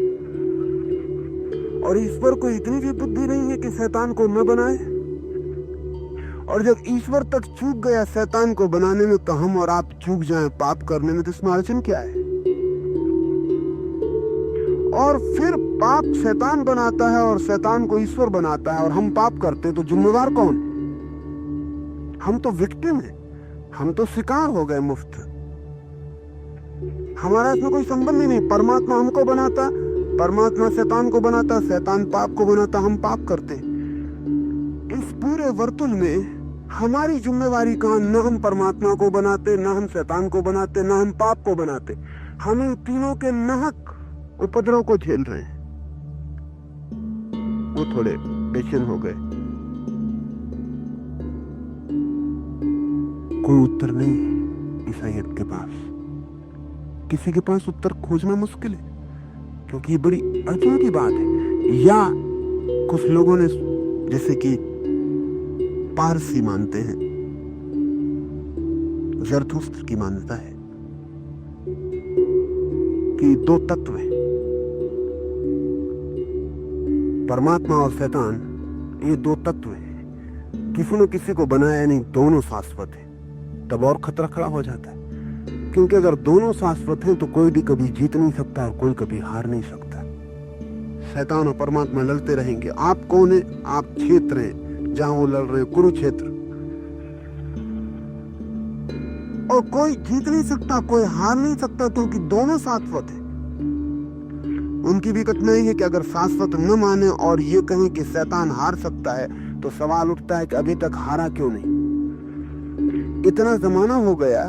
और ईश्वर को इतनी भी बुद्धि नहीं है कि शैतान को न बनाए। और जब ईश्वर तक चूक गया शैतान को बनाने में, तो हम और आप चूक जाएं पाप करने में, तो इसमें अड़चन क्या है? और फिर पाप शैतान बनाता है और शैतान को ईश्वर बनाता है, और हम पाप करते, तो जिम्मेवार कौन? हम तो विक्टिम हैं, हम तो शिकार हो गए मुफ्त। हमारा इसमें कोई संबंध ही नहीं। परमात्मा हमको बनाता, परमात्मा शैतान को बनाता, शैतान पाप को बनाता, हम पाप करते। इस पूरे वर्तुल में हमारी जिम्मेवारी कहां? न हम परमात्मा को बनाते, न हम शैतान को बनाते, न हम पाप को बनाते। हम इन तीनों के नाहक उपद्रव को झेल रहे हैं। वो थोड़े बेचैन हो गए। कोई उत्तर नहीं है ईसाइयत के पास। किसी के पास उत्तर खोजना मुश्किल है, क्योंकि ये बड़ी अड़चन की बात है। या कुछ लोगों ने, जैसे कि पारसी मानते हैं, ज़रथुस्त्र की मान्यता है कि दो तत्व हैं, परमात्मा और शैतान ये दो तत्व हैं, किसी न किसी को बनाया नहीं, दोनों शाश्वत हैं। तब और खतरा खड़ा हो जाता है, क्योंकि अगर दोनों शाश्वत हैं तो कोई भी कभी जीत नहीं सकता और कोई कभी हार नहीं सकता। शैतान और परमात्मा लड़ते रहेंगे। आप कौन है? आप क्षेत्र हैं जहां वो लड़ रहे हैं, कुरुक्षेत्र। और कोई जीत नहीं सकता, कोई हार नहीं सकता, क्योंकि दोनों शाश्वत है। उनकी भी कठिनाई है कि अगर शाश्वत न माने और ये कहें कि शैतान हार सकता है, तो सवाल उठता है कि अभी तक हारा क्यों नहीं? इतना जमाना हो गया,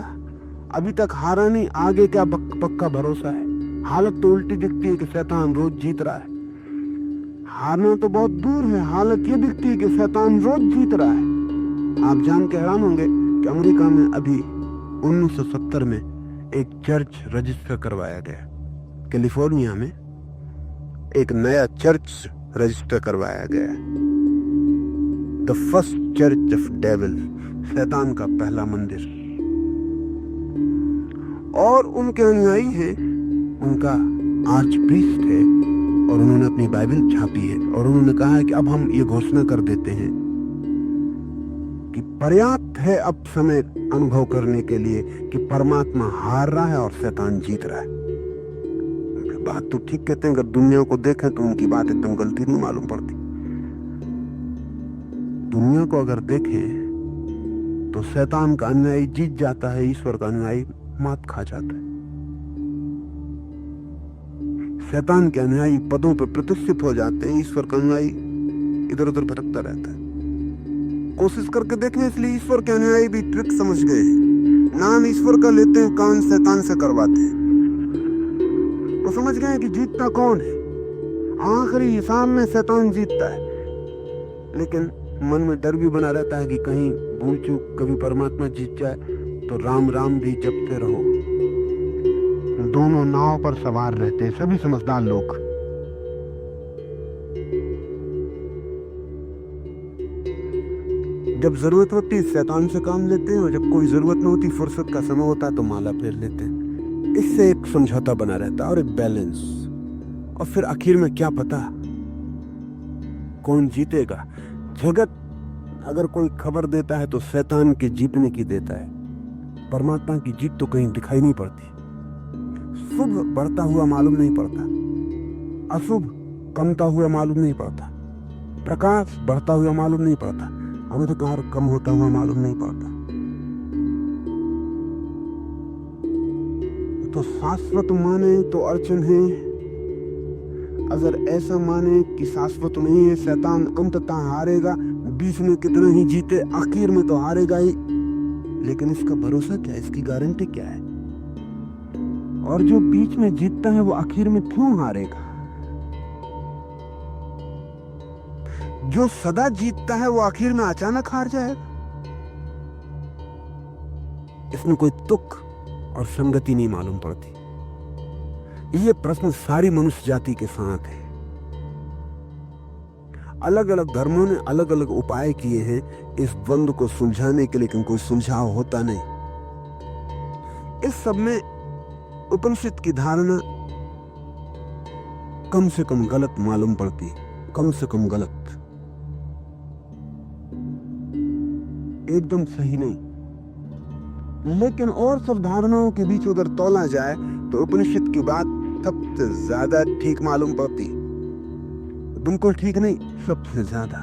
अभी तक हारा नहीं, आगे क्या पक्का भरोसा है? हालत तो उल्टी दिखती है कि शैतान रोज जीत रहा है। हारना तो बहुत दूर है, हालत ये दिखती है कि शैतान रोज जीत रहा है। आप जान के हैरान होंगे कि अमेरिका में अभी 1970 में एक चर्च रजिस्टर करवाया गया। कैलिफोर्निया में एक नया चर्च रजिस्टर करवाया गया, the first church of devil, शैतान का पहला मंदिर। और उनके अनुयायी हैं, उनका आर्च प्रीस्ट है, और उन्होंने अपनी बाइबल छापी है, और उन्होंने कहा है कि अब हम ये घोषणा कर देते हैं कि पर्याप्त है अब समय अनुभव करने के लिए कि परमात्मा हार रहा है और शैतान जीत रहा है। बात तो ठीक कहते हैं, अगर दुनिया को देखें तो उनकी बात एकदम गलती नहीं मालूम पड़ती। दुनिया को अगर देखें तो शैतान का अनुयायी जीत जाता है, ईश्वर का अनुयायी मात खा जाता है। शैतान के अनुयायी पदों पर प्रतिष्ठित हो जाते हैं, ईश्वर का अनुयायी इधर उधर भटकता रहता है। कोशिश करके देखें, इसलिए ईश्वर के अनुयायी भी ट्रिक समझ गए। नाम ईश्वर का लेते हैं, काम शैतान से करवाते हैं। वो समझ गए कि जीतता कौन है, आखिरी हिसाब में शैतान जीतता है। लेकिन मन में डर भी बना रहता है कि कहीं भूल चूक कभी परमात्मा जीत जाए तो राम राम भी जपते रहो। दोनों नाव पर सवार रहते हैं सभी समझदार लोग। जब जरूरत होती है शैतान से काम लेते हैं, और जब कोई जरूरत नहीं होती, फुर्सत का समय होता है, तो माला फेर लेते हैं। इससे एक समझौता बना रहता है और एक बैलेंस। और फिर आखिर में क्या पता कौन जीतेगा। जगत अगर कोई खबर देता है तो शैतान के जीतने की देता है, परमात्मा की जीत तो कहीं दिखाई नहीं पड़ती। शुभ बढ़ता हुआ मालूम नहीं पड़ता, अशुभ कमता हुआ मालूम नहीं पड़ता, प्रकाश बढ़ता हुआ मालूम नहीं पड़ता, अंधकार कम होता हुआ मालूम नहीं पड़ता। तो शाश्वत माने तो अड़चन है, अगर ऐसा माने कि शाश्वत नहीं है, शैतान अंततः हारेगा, बीच में कितना ही जीते आखिर में तो हारेगा ही। लेकिन इसका भरोसा क्या है, इसकी गारंटी क्या है? और जो बीच में जीतता है वो आखिर में क्यों हारेगा? जो सदा जीतता है वो आखिर में अचानक हार जाएगा? इसमें कोई तुक और संगति नहीं मालूम पड़ती। ये प्रश्न सारी मनुष्य जाति के साथ है। अलग अलग धर्मों ने अलग अलग उपाय किए हैं इस द्वंद्व को सुलझाने के, लेकिन कोई सुलझाव होता नहीं। इस सब में उपनिषद की धारणा कम से कम गलत मालूम पड़ती है, कम से कम गलत, एकदम सही नहीं। लेकिन और सब धारणाओं के बीच उधर तोला जाए तो उपनिषद की बात सबसे ज्यादा ठीक मालूम पड़ती। बिल्कुल ठीक नहीं, सबसे ज्यादा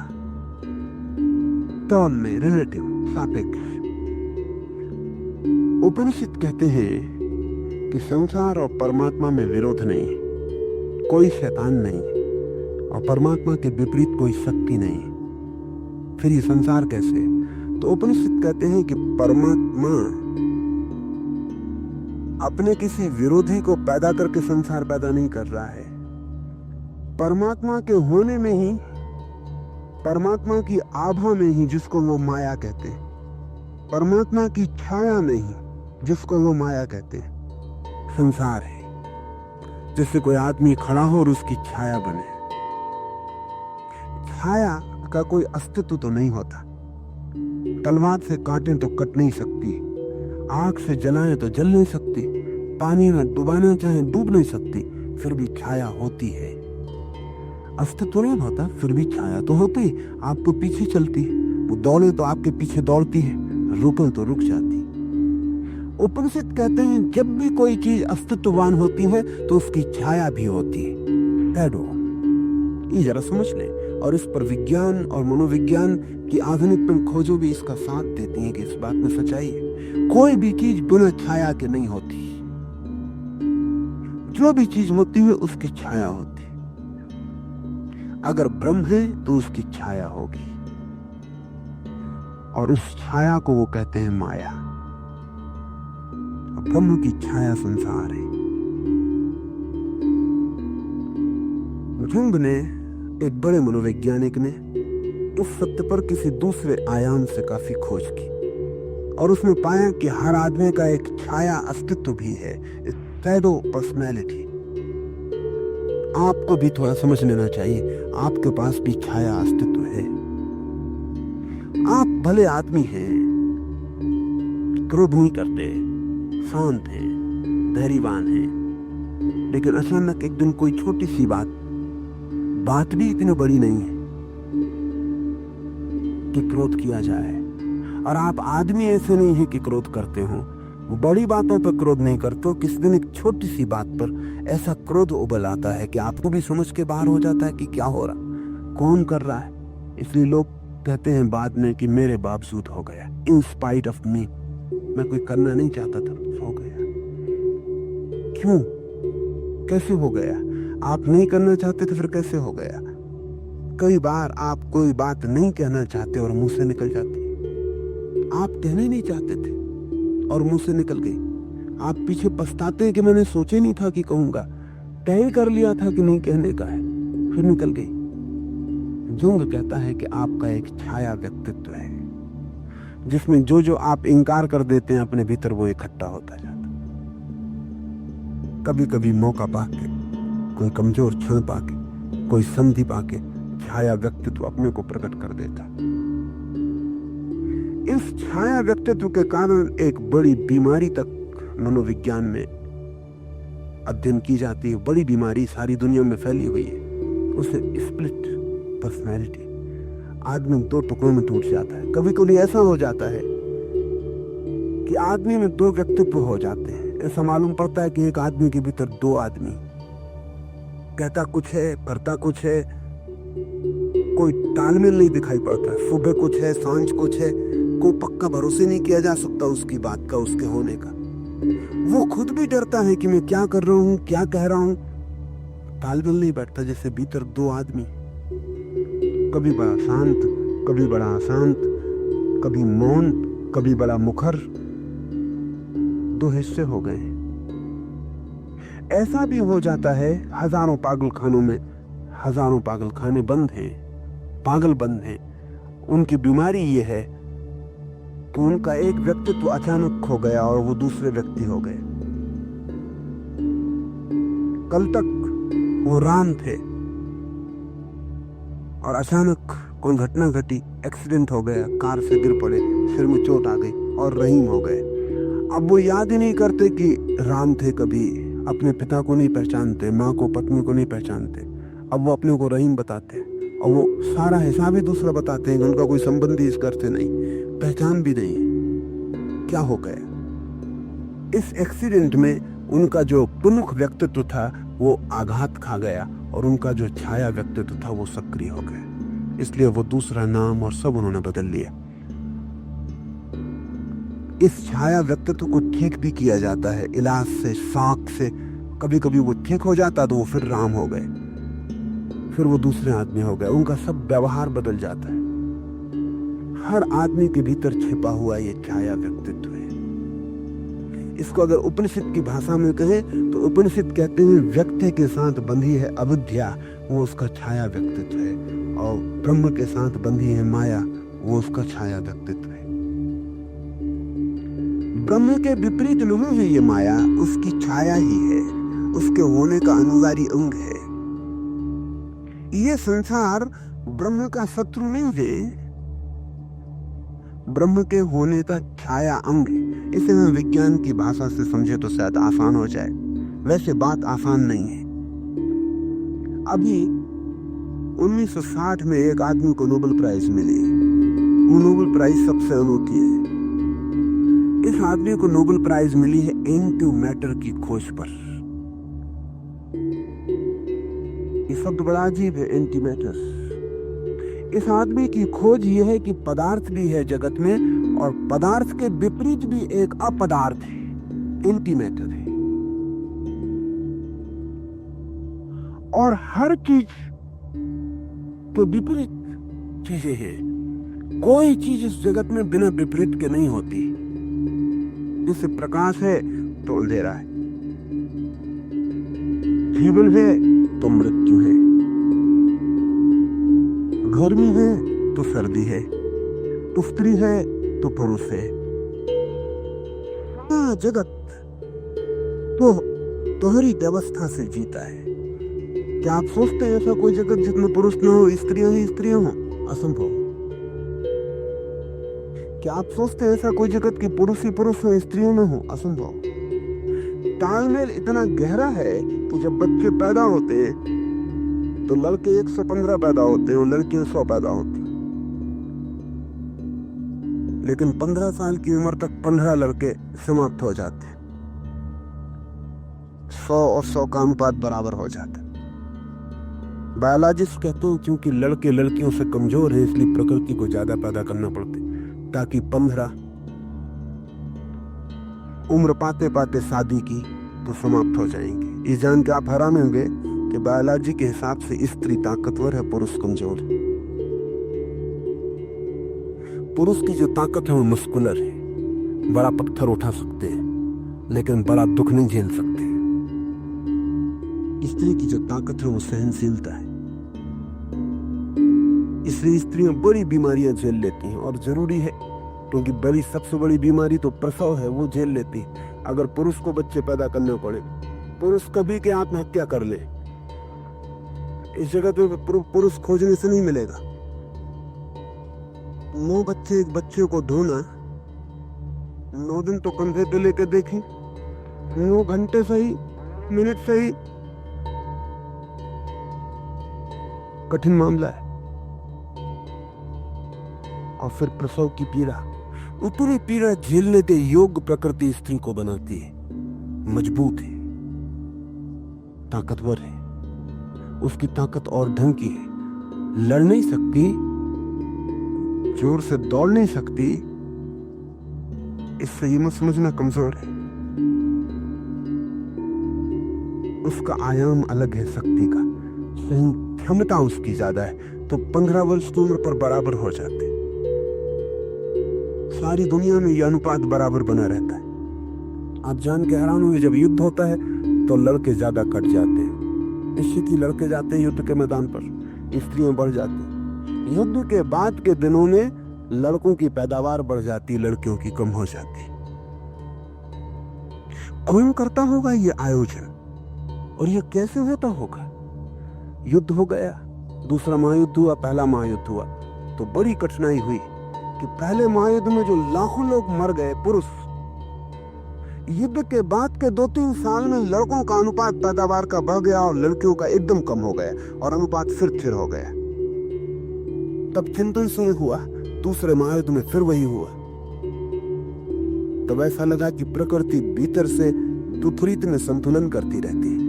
तौल में, रिलेटिव, सापेक्ष। उपनिषद कहते हैं कि संसार और परमात्मा में विरोध नहीं, कोई शैतान नहीं, और परमात्मा के विपरीत कोई शक्ति नहीं। फिर ये संसार कैसे? तो उपनिषद कहते हैं कि परमात्मा अपने किसी विरोधी को पैदा करके संसार पैदा नहीं कर रहा है। परमात्मा के होने में ही, परमात्मा की आभा में ही, जिसको वो माया कहते हैं, परमात्मा की छाया में ही, जिसको वो माया कहते हैं, संसार है। जैसे कोई आदमी खड़ा हो और उसकी छाया बने। छाया का कोई अस्तित्व तो नहीं होता। तलवार से काटें तो कट नहीं सकती, आग से जलाएं तो जल नहीं सकती, पानी में डुबाना चाहे डूब नहीं सकती, फिर भी छाया होती है। अस्तित्व नहीं होता, फिर भी छाया तो होती, आपको पीछे चलती है। वो दौड़े तो आपके पीछे दौड़ती है, रुके तो रुक जाती। उपनिषद कहते हैं जब भी कोई चीज अस्तित्ववान होती है तो उसकी छाया भी होती है, शैडो। ये जरा समझ लें। और इस पर विज्ञान और मनोविज्ञान की आधुनिक खोजों भी इसका साथ देती हैं कि इस बात में सच्चाई है। कोई भी चीज बिना छाया के नहीं होती, जो भी चीज होती है उसकी छाया होती है। अगर ब्रह्म है तो उसकी छाया होगी, और उस छाया को वो कहते हैं माया। ब्रह्म की छाया संसार है। जुंग ने, एक बड़े मनोवैज्ञानिक ने, इस सत्य पर किसी दूसरे आयाम से काफी खोज की और उसने पाया कि हर आदमी का एक छाया अस्तित्व भी है, शैडो पर्सनैलिटी। आपको भी थोड़ा समझ लेना चाहिए, आपके पास भी छाया अस्तित्व है। आप भले आदमी हैं, क्रोध नहीं करते, शांत हैं, धैर्यवान हैं, लेकिन अचानक एक दिन कोई छोटी सी बात भी इतनी बड़ी नहीं है कि क्रोध किया जाए। और आप आदमी ऐसे नहीं है कि क्रोध करते हो, वो बड़ी बातों पर क्रोध नहीं करते हो। किस दिन एक छोटी सी बात पर ऐसा क्रोध उबल आता है कि आपको भी समझ के बाहर हो जाता है कि क्या हो रहा, कौन कर रहा है। इसलिए लोग कहते हैं बाद में कि मेरे बावजूद हो गया, इन स्पाइट ऑफ मी। मैं कोई करना नहीं चाहता था, हो गया। क्यों, कैसे हो गया? आप नहीं करना चाहते थे, फिर कैसे हो गया? कई बार आप कोई बात नहीं कहना चाहते और मुंह से निकल जाती है। आप कहना ही नहीं चाहते थे और मुंह से निकल गई। आप पीछे पछताते हैं कि मैंने सोचे नहीं था कि कहूंगा, तय कर लिया था कि नहीं कहने का है, फिर निकल गई। जुंग कहता है कि आपका एक छाया व्यक्तित्व है, जिसमें जो जो आप इंकार कर देते हैं अपने भीतर, वो इकट्ठा होता जाता। कभी कभी मौका पाके, कोई कमजोर क्षण पाके, कोई संधि पाके छाया व्यक्तित्व अपने को प्रकट कर देता। इस छाया व्यक्तित्व के कारण एक बड़ी बीमारी तक मनोविज्ञान में अध्ययन की जाती है। बड़ी बीमारी सारी दुनिया में फैली हुई है, उसे स्प्लिट पर्सनैलिटी। आदमी दो टुकड़ों में टूट जाता है। कभी कभी ऐसा हो जाता है कि आदमी में दो व्यक्तित्व हो जाते हैं। ऐसा मालूम पड़ता है कि एक आदमी के भीतर दो आदमी, कहता कुछ है, करता कुछ है, कोई तालमेल नहीं दिखाई पड़ता। सुबह कुछ है, सांझ कुछ है, कोई पक्का भरोसे नहीं किया जा सकता उसकी बात का, उसके होने का। वो खुद भी डरता है कि मैं क्या कर रहा हूं, क्या कह रहा हूं। तालमेल नहीं बैठता। जैसे भीतर दो आदमी, कभी बड़ा शांत, कभी बड़ा अशांत, कभी मौन, कभी बड़ा मुखर, दो हिस्से हो गए। ऐसा भी हो जाता है, हजारों पागल खानों में हजारों पागल खाने बंद हैं, पागल बंद हैं। उनकी बीमारी ये है कि उनका एक व्यक्तित्व अचानक खो गया और वो दूसरे व्यक्ति हो गए। कल तक वो राम थे और अचानक कोई घटना घटी, एक्सीडेंट हो गया, कार से गिर पड़े, सिर में चोट आ गई और रहीम हो गए। अब वो याद ही नहीं करते कि राम थे कभी, अपने पिता को नहीं पहचानते, माँ को, पत्नी को नहीं पहचानते। अब वो अपने को रहीम बताते हैं और वो सारा हिसाब ही दूसरा बताते हैं कि उनका कोई संबंध ही इस घर से नहीं, पहचान भी नहीं। क्या हो गया? इस एक्सीडेंट में उनका जो प्रमुख व्यक्तित्व था वो आघात खा गया और उनका जो छाया व्यक्तित्व था वो सक्रिय हो गया। इसलिए वो दूसरा नाम और सब उन्होंने बदल लिया। इस छाया व्यक्तित्व को ठीक भी किया जाता है इलाज से, शौक से। कभी कभी वो ठीक हो जाता तो वो फिर राम हो गए, फिर वो दूसरे आदमी हो गए। उनका सब व्यवहार बदल जाता है। हर आदमी के भीतर छिपा हुआ ये छाया व्यक्तित्व है। इसको अगर उपनिषद की भाषा में कहें तो उपनिषद कहते हैं व्यक्ति के साथ बंधी है अविद्या, वो उसका छाया व्यक्तित्व है, और ब्रह्म के साथ बंधी है माया, वो उसका छाया व्यक्तित्व है। ब्रह्म के विपरीत नहीं है ये माया, उसकी छाया ही है, उसके होने का अनुगारी अंग है। ये संसार ब्रह्म का शत्रु नहीं है, ब्रह्म के होने का छाया अंग है। इसे हम विज्ञान की भाषा से समझे तो शायद आसान हो जाए, वैसे बात आसान नहीं है। अभी 1960 में एक आदमी को नोबेल प्राइज मिली। वो नोबेल प्राइज सबसे अनोखी है। इस आदमी को नोबेल प्राइज मिली है एंटी मैटर की खोज पर। ये शब्द बड़ा अजीब है, एंटी मैटर। इस आदमी की खोज ये है कि पदार्थ भी है जगत में और पदार्थ के विपरीत भी एक अपदार्थ है, एंटी मैटर है। और हर चीज के विपरीत चीजें हैं। कोई चीज इस जगत में बिना विपरीत के नहीं होती। जैसे प्रकाश है तो अंधेरा है, जीवन है तो मृत्यु है, गर्मी है तो सर्दी है, तो स्त्री है तो पुरुष है। जगत तो तोहरी व्यवस्था से जीता है। क्या आप सोचते हैं ऐसा कोई जगत जिसमें पुरुष न हो, स्त्रियां ही स्त्रियां हो? असंभव। क्या आप सोचते हैं ऐसा कोई जगत कि पुरुष ही पुरुष हो, स्त्रियों न हो? असंभव। तालमेल इतना गहरा है कि जब बच्चे पैदा होते हैं तो लड़के 115 पैदा होते हैं और लड़कियां 100 पैदा होती हैं। लेकिन 15 साल की उम्र तक 15 लड़के समाप्त हो जाते हैं। 100 और 100 का अनुपात बराबर हो जाता है। बायोलॉजिस्ट कहते हैं क्योंकि लड़के लड़कियों से कमजोर है इसलिए प्रकृति को ज्यादा पैदा करना पड़ता है ताकि 15 उम्र पाते पाते शादी की तो समाप्त हो जाएंगे। ये जान के आप हैरान होंगे कि बायोलॉजी के हिसाब से स्त्री ताकतवर है, पुरुष कमजोर है। पुरुष की जो ताकत है वो मस्कुलर है, बड़ा पत्थर उठा सकते हैं लेकिन बड़ा दुख नहीं झेल सकते। स्त्री की जो ताकत है वो सहनशीलता है, इसलिए स्त्रियां बड़ी बीमारियां झेल लेती हैं। और जरूरी है क्योंकि सबसे बड़ी बीमारी तो प्रसव है, वो झेल लेती है। अगर पुरुष को बच्चे पैदा करने पड़े, पुरुष कभी के आत्महत्या कर ले, इस जगत में पुरुष खोजने से नहीं मिलेगा। 9 बच्चे एक बच्चे को ढूंढना, 9 दिन तो कंधे पे लेके देखें, 9 घंटे सही, मिनट सही, कठिन मामला है। और फिर प्रसव की पीड़ा, उतनी पीड़ा झेलने के योग्य प्रकृति स्त्री को बनाती है। मजबूत है, ताकतवर है, उसकी ताकत और ढंग की है। लड़ नहीं सकती, जोर से दौड़ नहीं सकती, इससे ये मत समझना कमजोर है। उसका आयाम अलग है शक्ति का, क्षमता उसकी ज्यादा है, तो 15 वर्ष की उम्र पर बराबर हो जाते। सारी दुनिया में यह अनुपात बराबर बना रहता है। आप जान के हैरान होंगे जब युद्ध होता है तो लड़के ज्यादा कट जाते हैं। निश्चित ही लड़के जाते हैं युद्ध के मैदान पर, स्त्रियां बढ़ जाती। युद्ध के बाद के दिनों में लड़कों की पैदावार बढ़ जाती, लड़कियों की कम हो जाती। कौन करता होगा ये आयोजन और ये कैसे होता होगा? युद्ध हो गया, दूसरा महायुद्ध हुआ, पहला महायुद्ध हुआ, तो बड़ी कठिनाई हुई कि पहले महायुद्ध में जो लाखों लोग मर गए पुरुष, युद्ध के बाद के 2-3 साल में लड़कों का अनुपात पैदावार का बढ़ गया और लड़कियों का एकदम कम हो गया और अनुपात फिर स्थिर हो गया। तब चिंतन शुरू हुआ, दूसरे महायुद्ध में फिर वही हुआ। तब ऐसा लगा कि प्रकृति भीतर से विपरीत में संतुलन करती रहती है।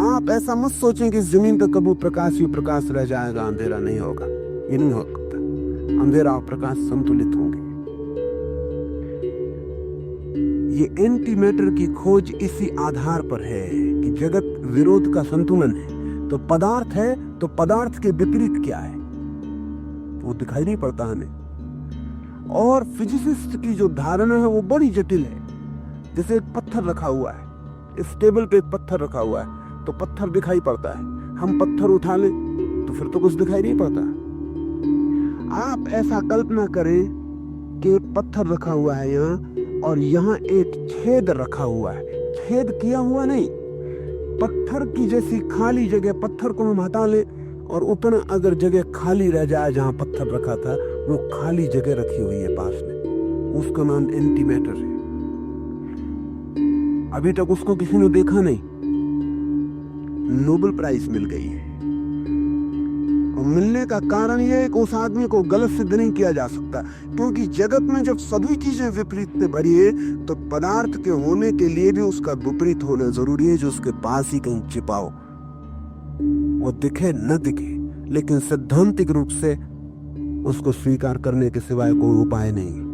आप ऐसा मत सोचें कि जमीन पर कभी प्रकाश ही प्रकाश रह जाएगा, अंधेरा नहीं होगा। ये नहीं हो सकता। अंधेरा और प्रकाश संतुलित होंगे। ये एंटी मैटर की खोज इसी आधार पर है कि जगत विरोध का संतुलन है, तो पदार्थ है तो पदार्थ के विपरीत क्या है वो दिखाई नहीं पड़ता हमें। और फिजिसिस्ट की जो धारणा है वो बड़ी जटिल है। जैसे एक पत्थर रखा हुआ है, इस टेबल पे एक पत्थर रखा हुआ है तो पत्थर दिखाई पड़ता है, हम पत्थर उठा लें तो फिर तो कुछ दिखाई नहीं पड़ता। आप ऐसा कल्पना करें कि पत्थर रखा हुआ है यहाँ और यहाँ एक छेद रखा हुआ है, छेद किया हुआ नहीं, पत्थर की जैसी खाली जगह, पत्थर को हम हटा लें और उतना अगर जगह खाली रह जाए जहां पत्थर रखा था, वो खाली जगह रखी हुई है पास में, उसका नाम एंटी मैटर है। अभी तक उसको किसी ने देखा नहीं, नोबेल प्राइज मिल गई है। और मिलने का कारण यह है कि उस आदमी को गलत सिद्ध नहीं किया जा सकता, क्योंकि जगत में जब सभी चीजें विपरीत से भरी है तो पदार्थ के होने के लिए भी उसका विपरीत होना जरूरी है, जो उसके पास ही कहीं छिपाओ, वो दिखे न दिखे, लेकिन सैद्धांतिक रूप से उसको स्वीकार करने के सिवाय कोई उपाय नहीं।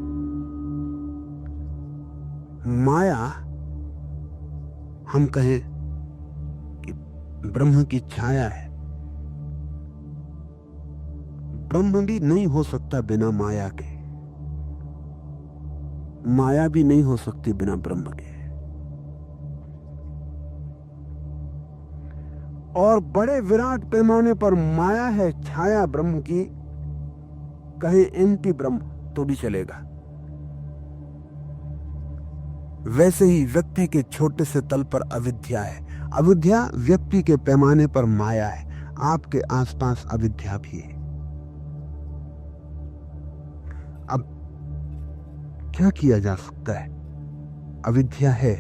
माया, हम कहें कि ब्रह्म की छाया है, ब्रह्म भी नहीं हो सकता बिना माया के, माया भी नहीं हो सकती बिना ब्रह्म के। और बड़े विराट पैमाने पर माया है छाया ब्रह्म की, कहें एंटी ब्रह्म तो भी चलेगा। वैसे ही व्यक्ति के छोटे से तल पर अविद्या है, अविद्या व्यक्ति के पैमाने पर माया है, आपके आसपास अविद्या भी है। अब क्या किया जा सकता है? अविद्या है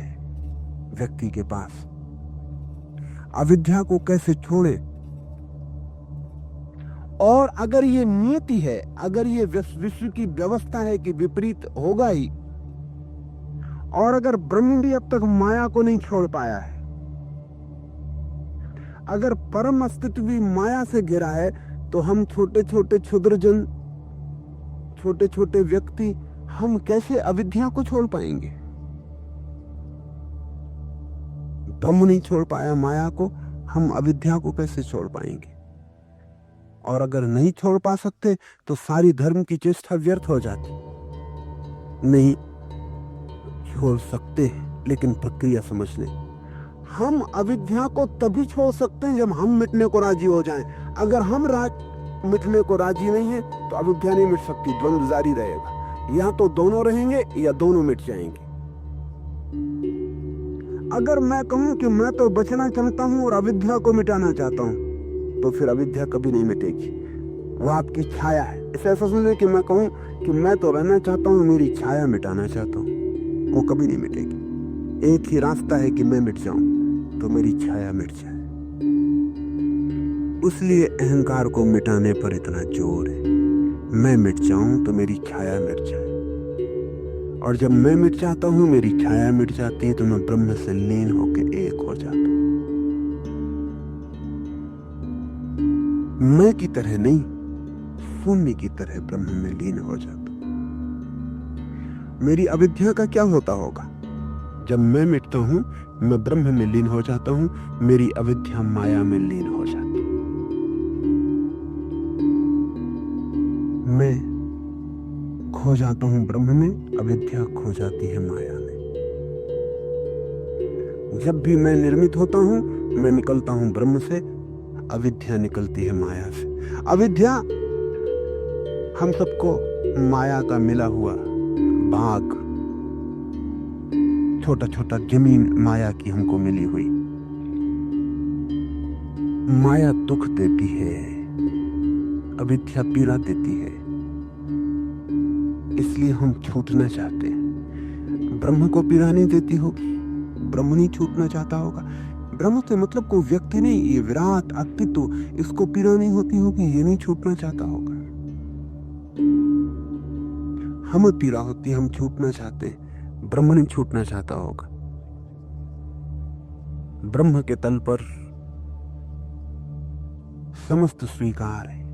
व्यक्ति के पास, अविद्या को कैसे छोड़े? और अगर ये नीति है, अगर ये विश्व की व्यवस्था है कि विपरीत होगा ही, और अगर ब्रह्म भी अब तक माया को नहीं छोड़ पाया है, अगर परम अस्तित्व भी माया से घिरा है, तो हम छोटे छोटे क्षुद्रजन, छोटे छोटे व्यक्ति, हम कैसे अविद्या को छोड़ पाएंगे? ब्रह्म नहीं छोड़ पाया माया को, हम अविद्या को कैसे छोड़ पाएंगे? और अगर नहीं छोड़ पा सकते तो सारी धर्म की चेष्टा व्यर्थ हो जाती। नहीं छोड़ सकते हैं, लेकिन प्रक्रिया समझ लें। हम अविद्या को तभी छोड़ सकते हैं जब हम मिटने को राजी हो जाएं। अगर हम मिटने को राजी नहीं है तो अविद्या नहीं मिट सकती, द्वंद्व जारी रहेगा। या तो दोनों रहेंगे या दोनों मिट जाएंगे। अगर मैं कहूं कि मैं तो बचना चाहता हूं और अविद्या को मिटाना चाहता हूं, तो फिर अविद्या कभी नहीं मिटेगी, वो आपकी छाया है। इसे ऐसा समझें कि मैं कहूं कि मैं तो रहना चाहता हूं, मेरी छाया मिटाना चाहता हूं, वो कभी नहीं मिटेगी। एक ही रास्ता है कि मैं मिट जाऊं तो मेरी छाया मिट जाए। इसलिए अहंकार को मिटाने पर इतना जोर है। मैं मिट जाऊं तो मेरी छाया मिट जाए, और जब मैं मिट जाता हूं, मेरी छाया मिट जाती है, तो मैं ब्रह्म से लीन होकर एक हो जाता हूं। मैं की तरह नहीं, शून्य की तरह ब्रह्म में लीन हो जाता हूं। मेरी अविद्या का क्या होता होगा? जब मैं मिटता हूं, मैं ब्रह्म में लीन हो जाता हूं, मेरी अविद्या माया में लीन हो जाती है। मैं खो जाता हूं ब्रह्म में, अविद्या खो जाती है माया में। जब भी मैं निर्मित होता हूं, मैं निकलता हूं ब्रह्म से, अविद्या निकलती है माया से। अविद्या हम सबको माया का मिला हुआ भाग, छोटा छोटा जमीन माया की हमको मिली हुई। माया दुख देती है, अविद्या पीड़ा देती है, इसलिए हम छूटना चाहते हैं। ब्रह्म को पीड़ा नहीं देती होगी, ब्रह्म नहीं छूटना चाहता होगा। ब्रह्म से मतलब कोई व्यक्ति नहीं, ये विराट अस्तित्व, इसको पीड़ा नहीं होती होगी, ये नहीं छूटना चाहता होगा। हमें पीड़ा होती है, हम छूटना चाहते हैं, ब्रह्म नहीं छूटना चाहता होगा। ब्रह्म के तल पर समस्त स्वीकार है,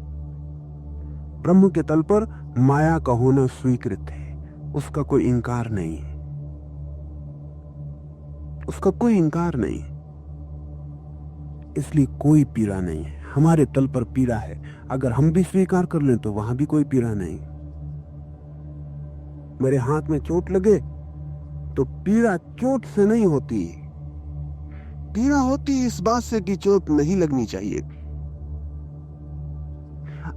ब्रह्म के तल पर माया का होना स्वीकृत है, उसका कोई इंकार नहीं है, उसका कोई इंकार नहीं है। इसलिए कोई पीड़ा नहीं है। हमारे तल पर पीड़ा है, अगर हम भी स्वीकार कर लें तो वहां भी कोई पीड़ा नहीं। मेरे हाथ में चोट लगे तो पीड़ा चोट से नहीं होती, पीड़ा होती इस बात से कि चोट नहीं लगनी चाहिए।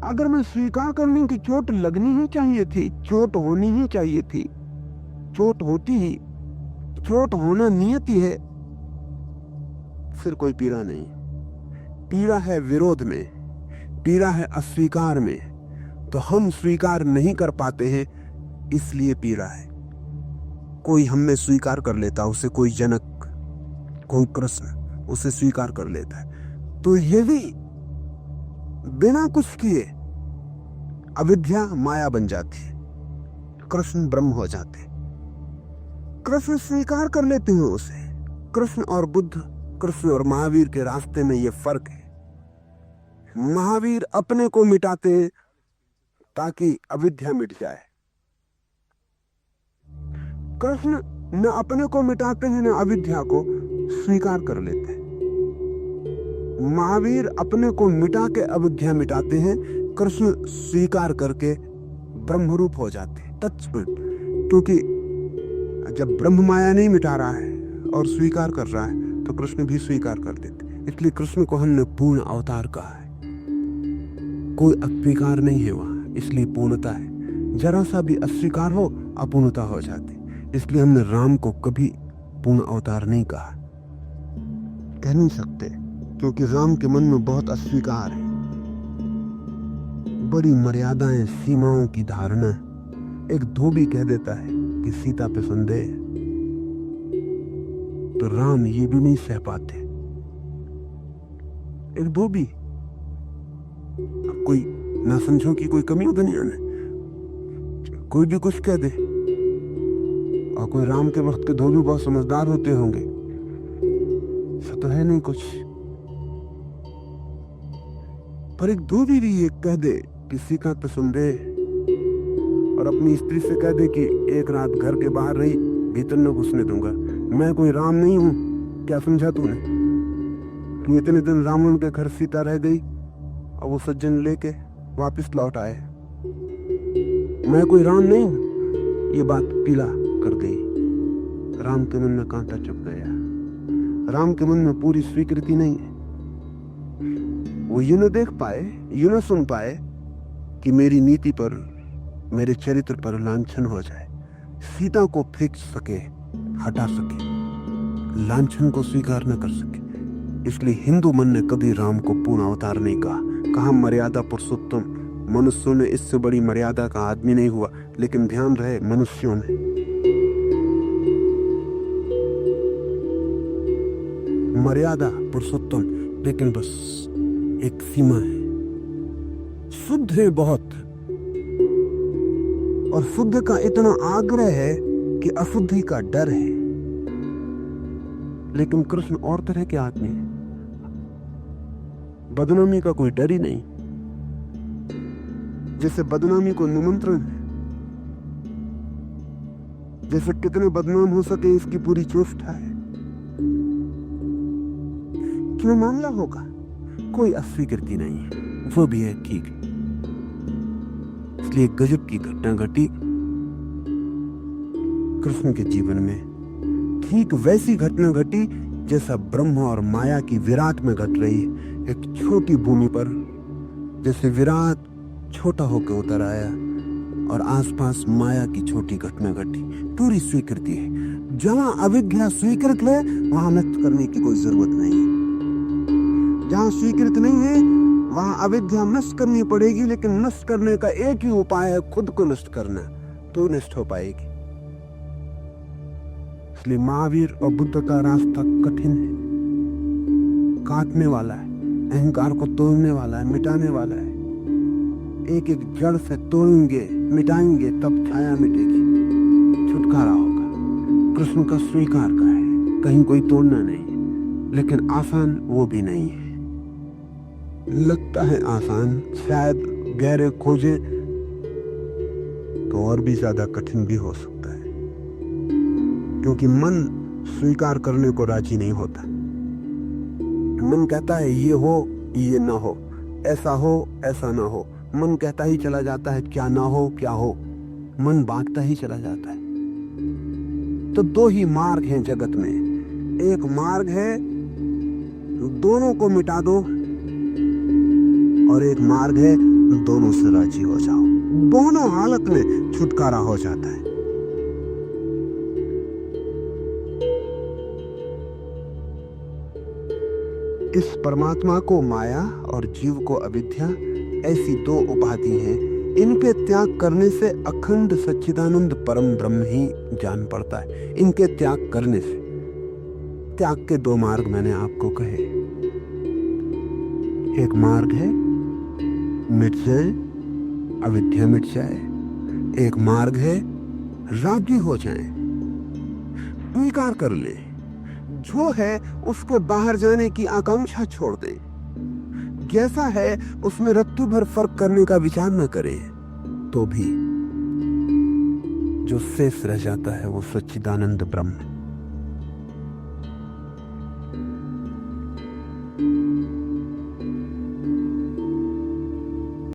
अगर मैं स्वीकार कर लूं कि चोट लगनी ही चाहिए थी, चोट होनी ही चाहिए थी, चोट होती ही, चोट होना नियति है, फिर कोई पीड़ा नहीं। पीड़ा है विरोध में, पीड़ा है अस्वीकार में, तो हम स्वीकार नहीं कर पाते हैं, इसलिए पीड़ा है। कोई हमें स्वीकार कर लेता, उसे कोई जनक, कोई कृष्ण उसे स्वीकार कर लेता है, तो यदि बिना कुछ किए अविद्या माया बन जाती है, कृष्ण ब्रह्म हो जाते हैं। कृष्ण स्वीकार कर लेते हैं उसे। कृष्ण और बुद्ध, कृष्ण और महावीर के रास्ते में ये फर्क है। महावीर अपने को मिटाते हैं ताकि अविद्या मिट जाए। कृष्ण न अपने को मिटाते हैं न अविद्या को स्वीकार कर लेते हैं। महावीर अपने को मिटा के अविद्या मिटाते हैं, कृष्ण स्वीकार करके ब्रह्मरूप हो जाते हैं, तत्स्वरूप। क्योंकि जब ब्रह्म माया नहीं मिटा रहा है और स्वीकार कर रहा है तो कृष्ण भी स्वीकार कर देते। इसलिए कृष्ण को हमने पूर्ण अवतार कहा है। कोई अस्वीकार नहीं है वहां, इसलिए पूर्णता है। जरा सा भी अस्वीकार हो अपूर्णता हो जाती। इसलिए हमने राम को कभी पूर्ण अवतार नहीं कहा, कह नहीं सकते, क्योंकि राम के मन में बहुत अस्वीकार है, बड़ी मर्यादाएं, सीमाओं की धारणा। एक धोबी कह देता है कि सीता पे संदेह है, तो राम ये भी नहीं सह पाते। एक धोबी, अब कोई ना समझो कि कोई कमी हो दुनिया में, कोई भी कुछ कह दे। और कोई राम के वक्त के धोबी बहुत समझदार होते होंगे, ऐसा तो है नहीं कुछ। पर एक धोबी भी ये कह दे कि सीता पे संदेह, और अपनी स्त्री से कह दे कि एक रात घर के बाहर रही, भीतर न घुसने दूंगा। मैं कोई राम नहीं हूं, क्या समझा तूने? कि इतने दिन रावण के घर सीता रह गई और वो सज्जन लेके वापस लौट आए। मैं कोई राम नहीं हूं, ये बात पीला कर गई। राम के मन में कांटा चुभ गया। राम के मन में पूरी स्वीकृति नहीं है। वो यूं न देख पाए, यूं न सुन पाए कि मेरी नीति पर, मेरे चरित्र पर लांछन हो जाए। सीता को फेंक सके, हटा सके, लांछन को स्वीकार न कर सके। इसलिए हिंदू मन ने कभी राम को पूर्ण अवतार नहीं कहा मर्यादा पुरुषोत्तम। मनुष्यों ने इससे बड़ी मर्यादा का आदमी नहीं हुआ। लेकिन ध्यान रहे, मनुष्यों ने मर्यादा पुरुषोत्तम, लेकिन बस एक सीमा है। शुद्ध है बहुत, और शुद्ध का इतना आग्रह है कि अशुद्धि का डर है। लेकिन कृष्ण और तरह के आदमी है, बदनामी का कोई डर ही नहीं। जैसे बदनामी को निमंत्रण है, जैसे कितने बदनाम हो सके इसकी पूरी चेष्टा है। क्यों मामला होगा, कोई अस्वीकृति नहीं है, वो भी है ठीक है। इसलिए गजब की घटना घटी कृष्ण के जीवन में। ठीक वैसी घटना घटी जैसा ब्रह्म और माया की विराट में घट रही है। एक छोटी भूमि पर जैसे विराट छोटा होकर उतर आया और आसपास माया की छोटी घटना घटी। पूरी स्वीकृति है। जहां अविद्या स्वीकृत है वहां नष्ट करने की कोई जरूरत नहीं है। जहां स्वीकृत नहीं है वहां अविद्या नष्ट करनी पड़ेगी। लेकिन नष्ट करने का एक ही उपाय है, खुद को नष्ट करना, तो नष्ट हो पाएगी। इसलिए महावीर और बुद्ध का रास्ता कठिन है, काटने वाला है, अहंकार को तोड़ने वाला है, मिटाने वाला है। एक एक जड़ से तोड़ेंगे, मिटाएंगे, तब छाया मिटेगी, छुटकारा होगा। कृष्ण का स्वीकार का है, कहीं कोई तोड़ना नहीं है। लेकिन आसान वो भी नहीं है। लगता है आसान, शायद गहरे खोजे तो और भी ज्यादा कठिन भी हो सकता है, क्योंकि मन स्वीकार करने को राजी नहीं होता। मन कहता है ये हो ये ना हो, ऐसा हो ऐसा ना हो। मन कहता ही चला जाता है क्या ना हो क्या हो, मन बांटता ही चला जाता है। तो दो ही मार्ग हैं जगत में। एक मार्ग है दोनों को मिटा दो, और एक मार्ग है दोनों से राजी हो जाओ। दोनों हालत में छुटकारा हो जाता है। इस परमात्मा को माया और जीव को अविद्या, ऐसी दो उपाधि हैं। इनके त्याग करने से अखंड सच्चिदानंद परम ब्रह्म ही जान पड़ता है। इनके त्याग करने से, त्याग के दो मार्ग मैंने आपको कहे। एक मार्ग है मिट जाए, अविद्या मिट जाए, एक मार्ग है, राजी हो जाए, स्वीकार कर ले, जो है उसको बाहर जाने की आकांक्षा छोड़ दे, जैसा है उसमें रत्तू भर फर्क करने का विचार न करे, तो भी जो शेष रह जाता है वो सच्चिदानंद ब्रह्म।